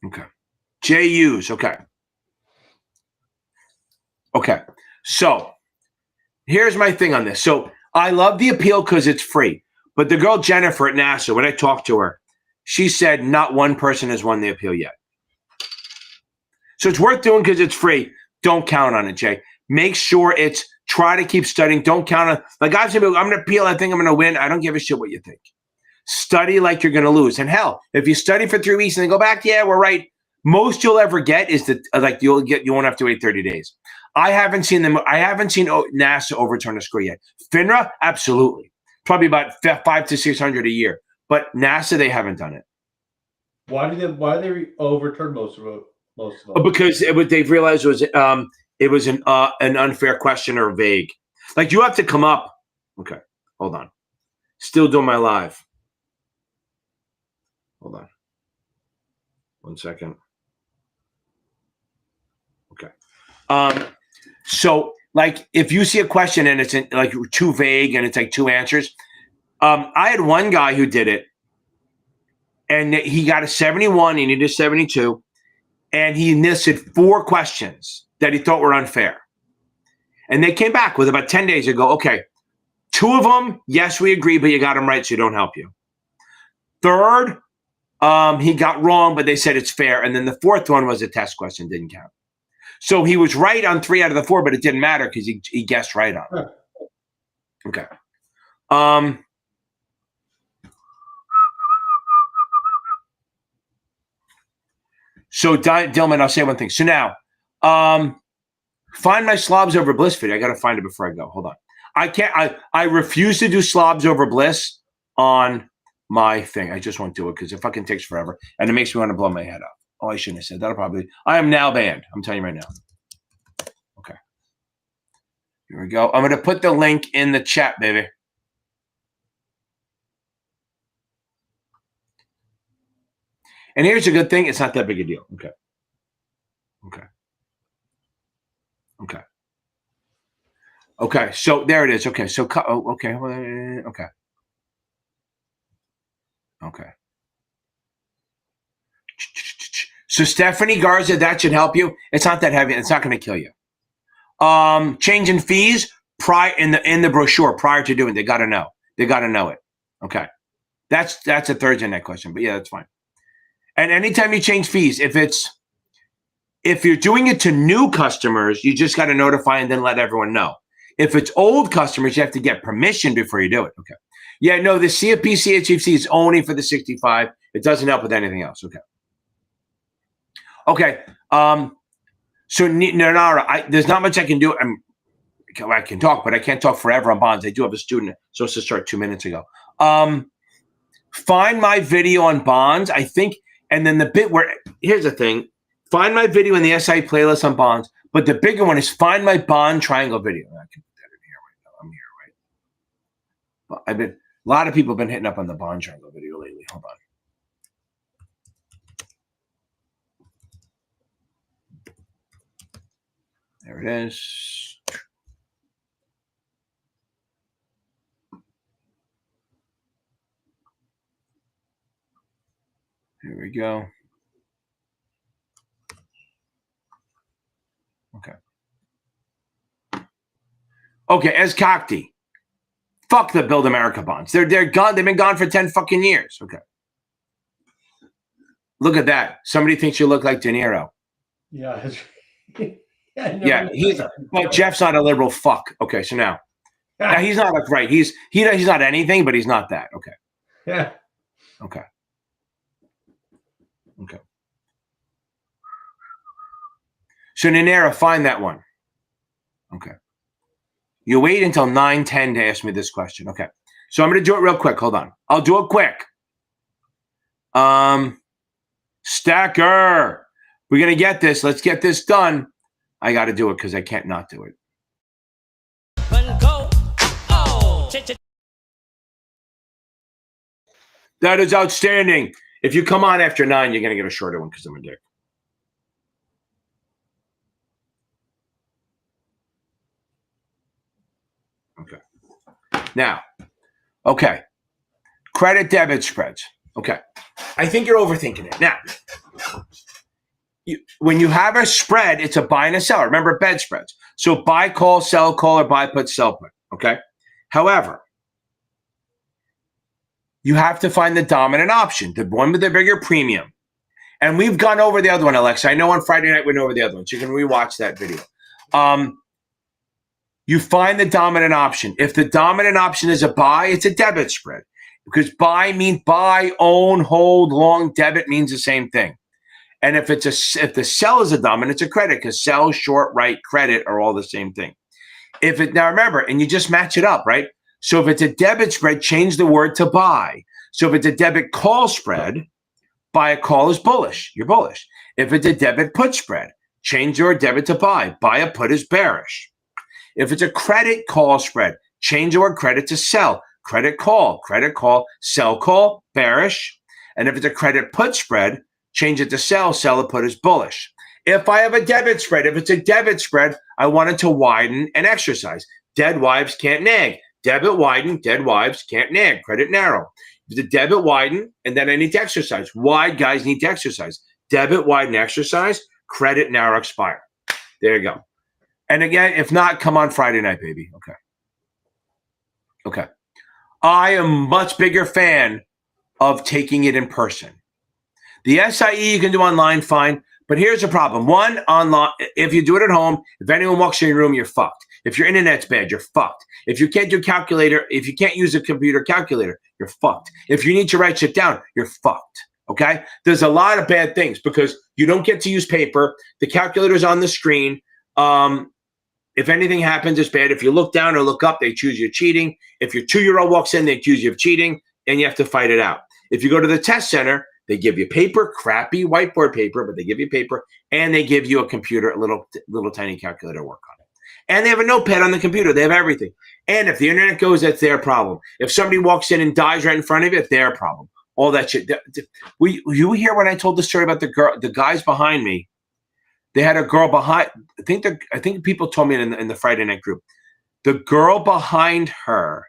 Okay. JUs. Okay. Okay. So here's my thing on this. So I love the appeal because it's free. But the girl Jennifer at NASA, when I talked to her, she said not one person has won the appeal yet. So it's worth doing because it's free. Don't count on it, Jay. Make sure try to keep studying. Don't count on, like I'm going to appeal. I think I'm going to win. I don't give a shit what you think. Study like you're going to lose. And hell, if you study for 3 weeks and then go back, yeah, we're right. Most you'll ever get is that you won't have to wait 30 days. I haven't seen NASA overturn a score yet. FINRA, absolutely. Probably about 500 to 600 a year. But NASA, they haven't done it. Why do they overturn most of them? Because they've realized it was an unfair question or vague. Like you have to come up. Okay, hold on. Still doing my live. Hold on. 1 second. Okay. So like if you see a question and it's like too vague and it's like 2 answers, I had one guy who did it and he got a 71, he needed a 72, and he listed 4 questions that he thought were unfair. And they came back with about 10 days ago, okay, 2 of them, yes, we agree, but you got them right, so don't help you. 3rd, he got wrong, but they said it's fair. And then the 4th one was a test question, didn't count. So he was right on 3 out of the 4, but it didn't matter because he guessed right on it. Okay. So Dillman, I'll say one thing. So now, find my slobs over bliss video. I got to find it before I go. Hold on. I can't. I refuse to do slobs over bliss on my thing. I just won't do it because it fucking takes forever and it makes me want to blow my head up. Oh, I shouldn't have said that. I am now banned. I'm telling you right now. Okay. Here we go. I'm going to put the link in the chat, baby. And here's a good thing. It's not that big a deal. Okay. Okay. Okay. Okay. So there it is. Okay. So, okay. Okay. Okay. So Stephanie Garza, that should help you. It's not that heavy. It's not going to kill you. Change in fees prior in the brochure prior to doing. They got to know. They got to know it. Okay. That's a Thursday night question, but yeah, that's fine. And anytime you change fees, if you're doing it to new customers, you just got to notify and then let everyone know. If it's old customers, you have to get permission before you do it. Okay. Yeah, no, the CFP CHFC is only for the 65. It doesn't help with anything else. Okay. Okay. So Nara, there's not much I can do. I can talk, but I can't talk forever on bonds. I do have a student supposed to start 2 minutes ago. Find my video on bonds, I think, and then the bit where here's the thing: find my video in the SIE playlist on bonds. But the bigger one is find my bond triangle video. I can put that in here right now. I'm here, right? Well, a lot of people have been hitting up on the bond triangle video lately. Hold on. There it is. Here we go. Okay. Okay, as Cockty. Fuck the Build America bonds. They're gone. They've been gone for 10 fucking years. Okay. Look at that. Somebody thinks you look like De Niro. Yeah. Yeah, but Jeff's not a liberal fuck. Okay, so now he's not like right. He's not anything, but he's not that. Okay. Yeah. Okay. Okay. So Ninera, find that one. Okay. You wait until 9:10 to ask me this question. Okay. So I'm going to do it real quick. Hold on. I'll do it quick. Stacker. We're going to get this. Let's get this done. I got to do it because I can't not do it. That is outstanding. If you come on after 9, you're going to get a shorter one because I'm a dick. Okay. Now, okay. Credit debit spreads. Okay. I think you're overthinking it. Now, when you have a spread, it's a buy and a sell. Remember bed spreads. So buy call, or buy put, sell put. Okay. However, you have to find the dominant option, the one with the bigger premium. And we've gone over the other one, Alexa. I know on Friday night we went over the other one, so you can rewatch that video. You find the dominant option. If the dominant option is a buy, it's a debit spread. Because buy means buy, own, hold, long. Debit means the same thing. And if the sell is a dominant, it's a credit because sell, short, right, credit are all the same thing. Now remember, and you just match it up, right? So if it's a debit spread, change the word to buy. So if it's a debit call spread, buy a call is bullish. You're bullish. If it's a debit put spread, change your debit to buy. Buy a put is bearish. If it's a credit call spread, change the word credit to sell. credit call, sell call, bearish. And if it's a credit put spread, change it to sell it put is bullish. If I have a debit spread, if it's a debit spread, I want it to widen and exercise. Dead wives can't nag. Debit widen, dead wives can't nag. Credit narrow. If the debit widen, and then I need to exercise. Wide guys need to exercise. Debit widen, exercise. Credit narrow, expire. There you go. And again, if not, come on Friday night, baby. Okay. I am a much bigger fan of taking it in person. The SIE you can do online, fine. But here's the problem. One, online, if you do it at home, if anyone walks in your room, you're fucked. If your internet's bad, you're fucked. If you can't do calculator, if you can't use a computer calculator, you're fucked. If you need to write shit down, you're fucked. Okay? There's a lot of bad things because you don't get to use paper. The calculator's on the screen. If anything happens, it's bad. If you look down or look up, they choose you cheating. If your 2-year-old walks in, they accuse you of cheating, and you have to fight it out. If you go to the test center, they give you paper, crappy whiteboard paper, but they give you paper, and they give you a computer, a little tiny calculator to work on it. And they have a notepad on the computer. They have everything. And if the internet goes, that's their problem. If somebody walks in and dies right in front of you, it's their problem. All that shit. You hear when I told the story about the guys behind me? They had a girl behind. I think people told me in the Friday night group. The girl behind her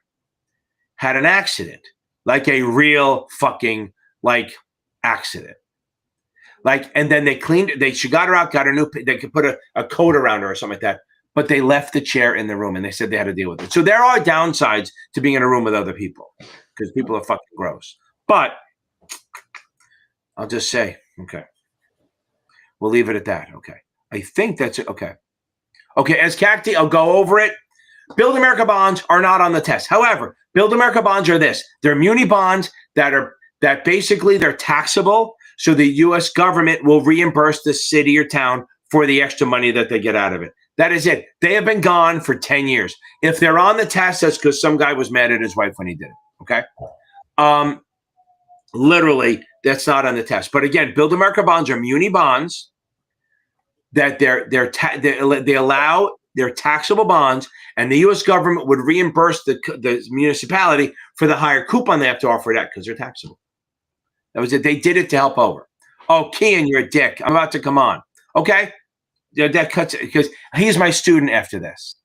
had an accident, like a real fucking accident. And then they cleaned. She got her out, got her new. They could put a coat around her or something like that. But they left the chair in the room, and they said they had to deal with it. So there are downsides to being in a room with other people because people are fucking gross. But I'll just say, okay. We'll leave it at that. Okay. I think that's it. Okay. Okay. As Cacti, I'll go over it. Build America bonds are not on the test. However, Build America bonds are this. They're muni bonds that basically they're taxable. So the U.S. government will reimburse the city or town for the extra money that they get out of it. That is it. They have been gone for 10 years. If they're on the test, that's because some guy was mad at his wife when he did it. Okay. Literally, that's not on the test. But again, Build America bonds are muni bonds that they're taxable bonds, and the U.S. government would reimburse the municipality for the higher coupon they have to offer that because they're taxable. That was it. They did it to help over. Oh, Kian, you're a dick. I'm about to come on. Okay, that cuts it because he's my student after this.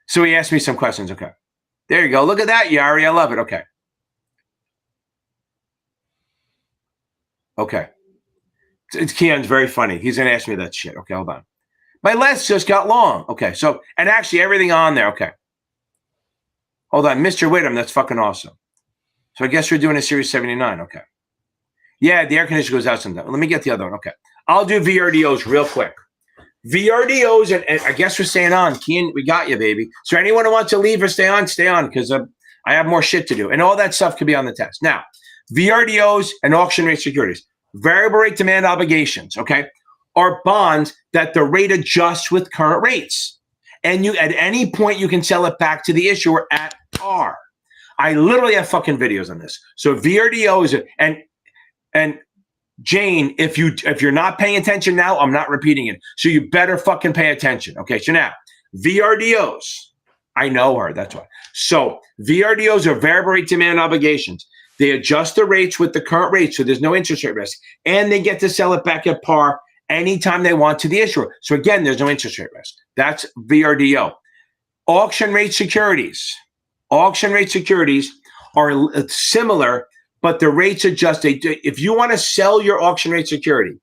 So he asked me some questions. Okay, there you go. Look at that, Yari. I love it. Okay. Okay. Keon's very funny. He's going to ask me that shit. Okay, hold on. My list just got long. Okay, so, and actually everything on there. Okay. Hold on. Mr. Whittam, that's fucking awesome. So I guess we're doing a Series 79. Okay. Yeah, the air conditioner goes out sometime. Let me get the other one. Okay. I'll do VRDOs real quick. VRDOs, and I guess we're staying on. Keon, we got you, baby. So anyone who wants to leave or stay on because I have more shit to do. And all that stuff could be on the test. Now, VRDOs and auction rate securities. Variable rate demand obligations, okay, are bonds that the rate adjusts with current rates. And you, at any point, you can sell it back to the issuer at par. I literally have fucking videos on this. So VRDO is and Jane, if you're not paying attention now, I'm not repeating it. So you better fucking pay attention. Okay, so now VRDOs. I know her, that's why. So VRDOs are variable rate demand obligations. They adjust the rates with the current rate, so there's no interest rate risk. And they get to sell it back at par anytime they want to the issuer. So again, there's no interest rate risk. That's VRDO. Auction rate securities. Auction rate securities are similar, but the rates adjust. If you want to sell your auction rate security,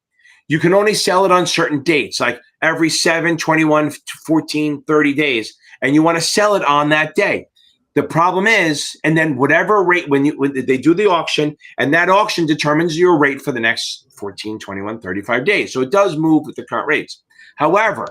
you can only sell it on certain dates, like every 7, 21, 14, 30 days. And you want to sell it on that day. The problem is, and then whatever rate, when they do the auction, and that auction determines your rate for the next 14, 21, 35 days. So it does move with the current rates. However,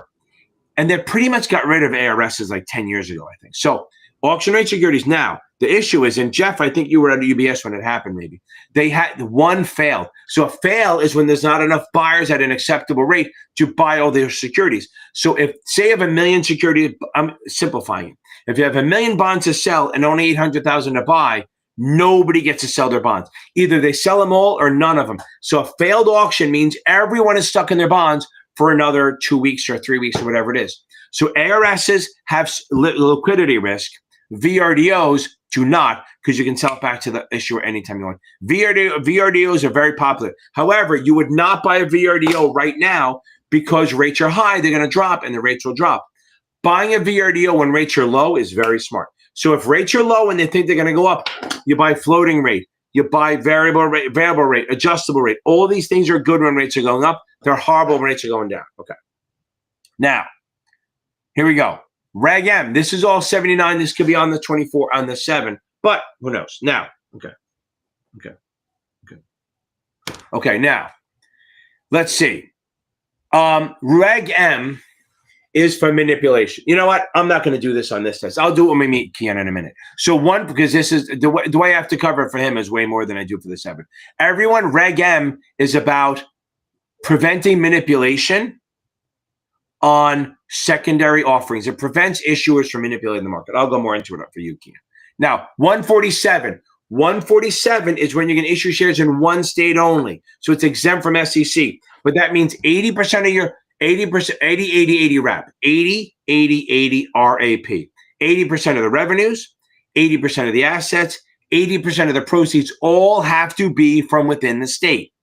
and they pretty much got rid of ARSs like 10 years ago, I think. So auction rate securities. Now, the issue is, and Jeff, I think you were at UBS when it happened, maybe. They had one failed. So a fail is when there's not enough buyers at an acceptable rate to buy all their securities. So if, say you have 1 million securities, I'm simplifying it. If you have 1 million bonds to sell and only 800,000 to buy, nobody gets to sell their bonds. Either they sell them all or none of them. So a failed auction means everyone is stuck in their bonds for another 2 weeks or 3 weeks or whatever it is. So ARSs have liquidity risk. VRDOs Do not, because you can sell it back to the issuer anytime you want. VRDOs are very popular. However, you would not buy a VRDO right now because rates are high. They're going to drop, and the rates will drop. Buying a VRDO when rates are low is very smart. So if rates are low and they think they're going to go up, you buy floating rate, you buy variable rate, adjustable rate. All these things are good when rates are going up. They're horrible when rates are going down. Okay. Now, here we go. Reg M. This is all 79. This could be on the 24, on the 7, but who knows? Now, okay. Now, let's see. Reg M is for manipulation. You know what? I'm not going to do this on this test. I'll do it when we meet Kian in a minute. So one, because this is the way I have to cover it for him is way more than I do for the 7. Everyone, Reg M is about preventing manipulation on secondary offerings. It prevents issuers from manipulating the market. I'll go more into it for you, Kian. Now, 147. 147 is when you can issue shares in one state only. So it's exempt from SEC. But that means 80% of your 80 wrap, 80 RAP. 80% of the revenues, 80% of the assets, 80% of the proceeds all have to be from within the state.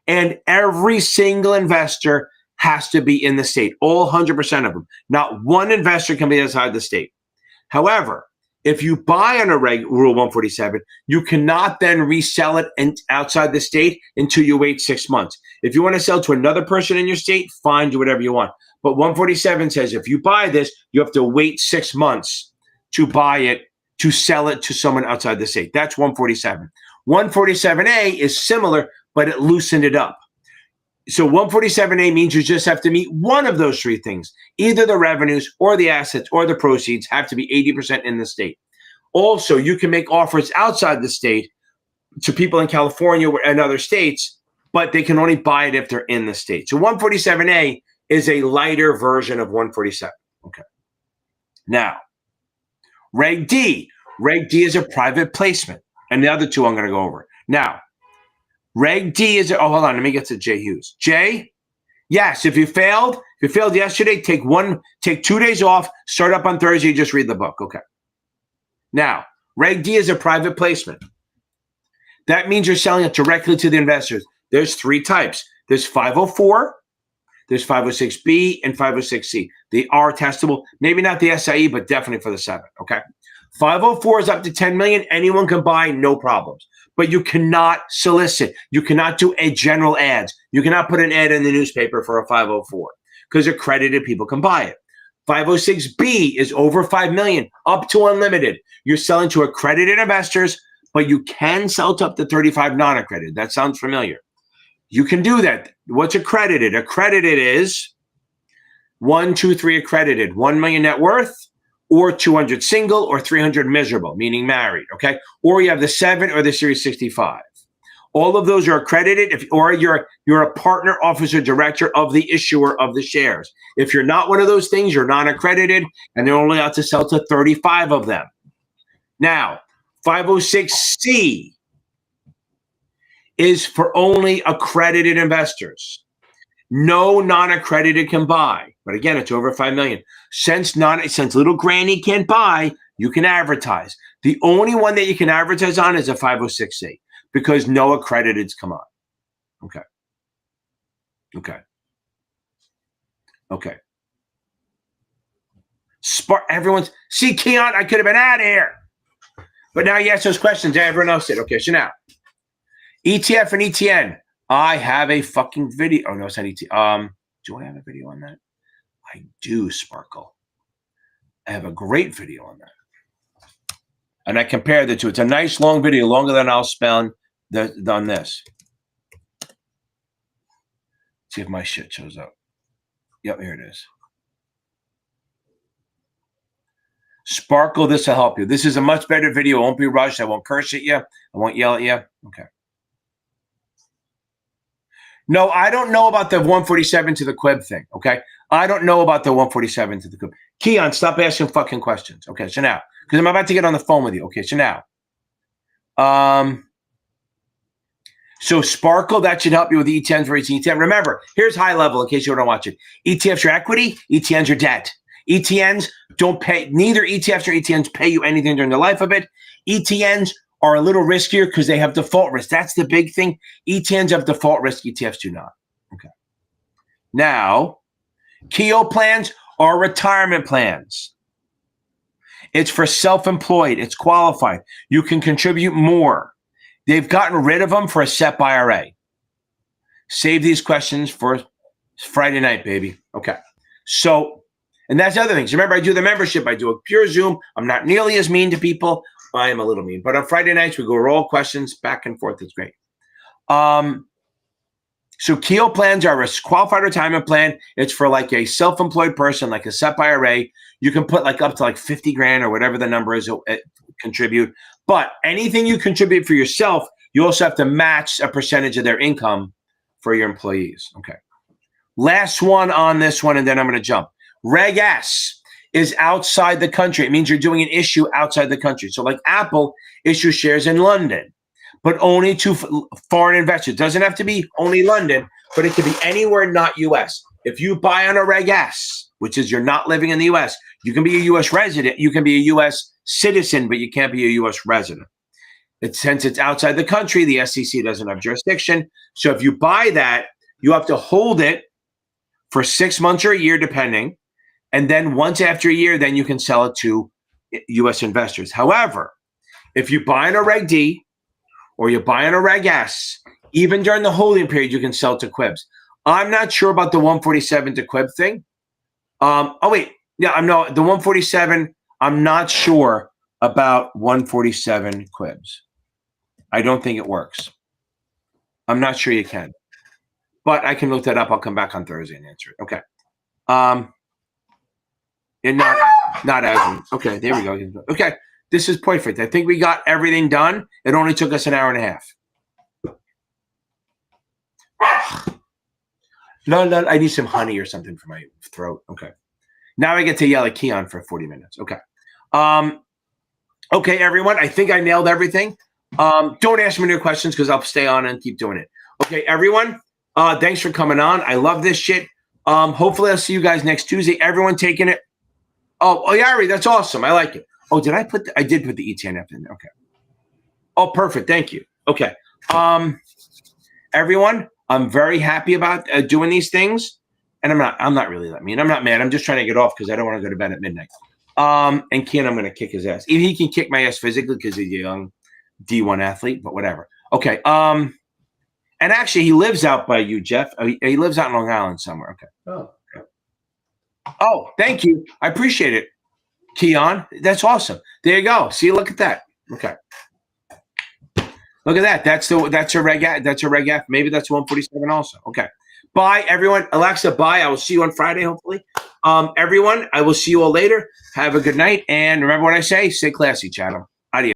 And every single investor has to be in the state, all 100% of them. Not one investor can be outside the state. However, if you buy under Rule 147, you cannot then resell it outside the state until you wait 6 months. If you want to sell to another person in your state, fine, do whatever you want. But 147 says if you buy this, you have to wait 6 months to buy it, to sell it to someone outside the state. That's 147. 147A is similar, but it loosened it up. So 147A means you just have to meet one of those 3 things. Either the revenues or the assets or the proceeds have to be 80% in the state. Also, you can make offers outside the state to people in California and other states, but they can only buy it if they're in the state. So 147A is a lighter version of 147. Okay. Now, Reg D. Reg D is a private placement. And the other 2 I'm going to go over. Now, Reg D is, hold on, let me get to Jay Hughes. Jay, yes, if you failed yesterday, take 2 days off, start up on Thursday, just read the book. Okay. Now, Reg D is a private placement. That means you're selling it directly to the investors. There's 3 types. There's 504, there's 506B, and 506C. They are testable. Maybe not the SIE, but definitely for the 7. Okay. 504 is up to 10 million. Anyone can buy, no problems. But you cannot solicit. You cannot do general ads. You cannot put an ad in the newspaper for a 504 because accredited people can buy it. 506B is over 5 million, up to unlimited. You're selling to accredited investors, but you can sell to up to 35 non-accredited. That sounds familiar. You can do that. What's accredited? Accredited is 1, 2, 3 accredited, 1 million net worth, or 200 single, or 300 miserable, meaning married, okay? Or you have the 7 or the Series 65. All of those are accredited, or you're a partner, officer, director of the issuer of the shares. If you're not one of those things, you're non-accredited, and they're only allowed to sell to 35 of them. Now, 506C is for only accredited investors. No non-accredited can buy. But again, it's over 5 million. Since little granny can't buy, you can advertise. The only one that you can advertise on is a 506C because no accrediteds come on. Okay. See, Keon, I could have been out of here. But now you ask those questions. Everyone else did. Okay, so now, ETF and ETN. I have a fucking video. Oh, no, it's not ETF. Do I have a video on that? I do, Sparkle. I have a great video on that. And I compared the 2. It's a nice long video, longer than I'll spend on this. See if my shit shows up. Yep, here it is. Sparkle, this will help you. This is a much better video. It won't be rushed. I won't curse at you. I won't yell at you. Okay. No, I don't know about the 147 to the quib thing, okay? I don't know about the 147 to the quib. Keon, stop asking fucking questions. Okay, so now, because I'm about to get on the phone with you. Okay, so now. So Sparkle, that should help you with ETNs for each ETF. Remember, here's high level in case you don't watch it. ETFs are equity, ETNs are debt. ETNs don't pay, neither ETFs or ETNs pay you anything during the life of it. ETNs are a little riskier because they have default risk. That's the big thing. ETNs have default risk, ETFs do not. Okay. Now, Keogh plans are retirement plans. It's for self-employed. It's qualified. You can contribute more. They've gotten rid of them for a SEP IRA. Save these questions for Friday night, baby. Okay. So, and that's the other things. Remember, I do the membership. I do a pure Zoom. I'm not nearly as mean to people. I am a little mean. But on Friday nights, we go over all questions back and forth. It's great. So Keogh plans are a qualified retirement plan. It's for like a self-employed person, like a SEP IRA. You can put like up to like 50 grand or whatever the number is, contribute. But anything you contribute for yourself, you also have to match a percentage of their income for your employees. Okay. Last one on this one, and then I'm going to jump. Reg S is outside the country. It means you're doing an issue outside the country. So like Apple issues shares in London, but only to foreign investors. It doesn't have to be only London, but it could be anywhere not U.S. If you buy on a Reg S, which is you're not living in the U.S., you can be a U.S. resident. You can be a U.S. citizen, but you can't be a U.S. resident. Since it's outside the country, the SEC doesn't have jurisdiction. So if you buy that, you have to hold it for 6 months or a year, depending. And then once after a year, then you can sell it to U.S. investors. However, if you buy in a Reg D or you buy in a Reg S, even during the holding period, you can sell it to QIBs. I'm not sure about the 147 to QIB thing. The 147, I'm not sure about 147 QIBs. I don't think it works. I'm not sure you can. But I can look that up. I'll come back on Thursday and answer it. Okay. And not as okay, there we go. Okay. This is perfect. I think we got everything done. It only took us an hour and a half. No, I need some honey or something for my throat. Okay. Now I get to yell at Keon for 40 minutes. Okay. Okay, everyone. I think I nailed everything. Don't ask me any questions because I'll stay on and keep doing it. Okay, everyone. Thanks for coming on. I love this shit. Hopefully I'll see you guys next Tuesday. Everyone taking it. Oh, Yari, that's awesome. I like it. Oh, did I put I did put the ETF in there. Okay. Oh, perfect. Thank you. Okay. Everyone, I'm very happy about doing these things. And I'm not really that mean. I'm not mad. I'm just trying to get off because I don't want to go to bed at midnight. And Ken, I'm going to kick his ass. He can kick my ass physically because he's a young D1 athlete, but whatever. Okay. And actually, he lives out by you, Jeff. He lives out in Long Island somewhere. Okay. Oh. Oh, thank you. I appreciate it, Keon. That's awesome. There you go. See, look at that. Okay. Look at that. That's a Reg F. That's a Reg F. Maybe that's 147 also. Okay. Bye, everyone. Alexa, bye. I will see you on Friday, hopefully. Everyone, I will see you all later. Have a good night. And remember what I say. Stay classy, Chatham.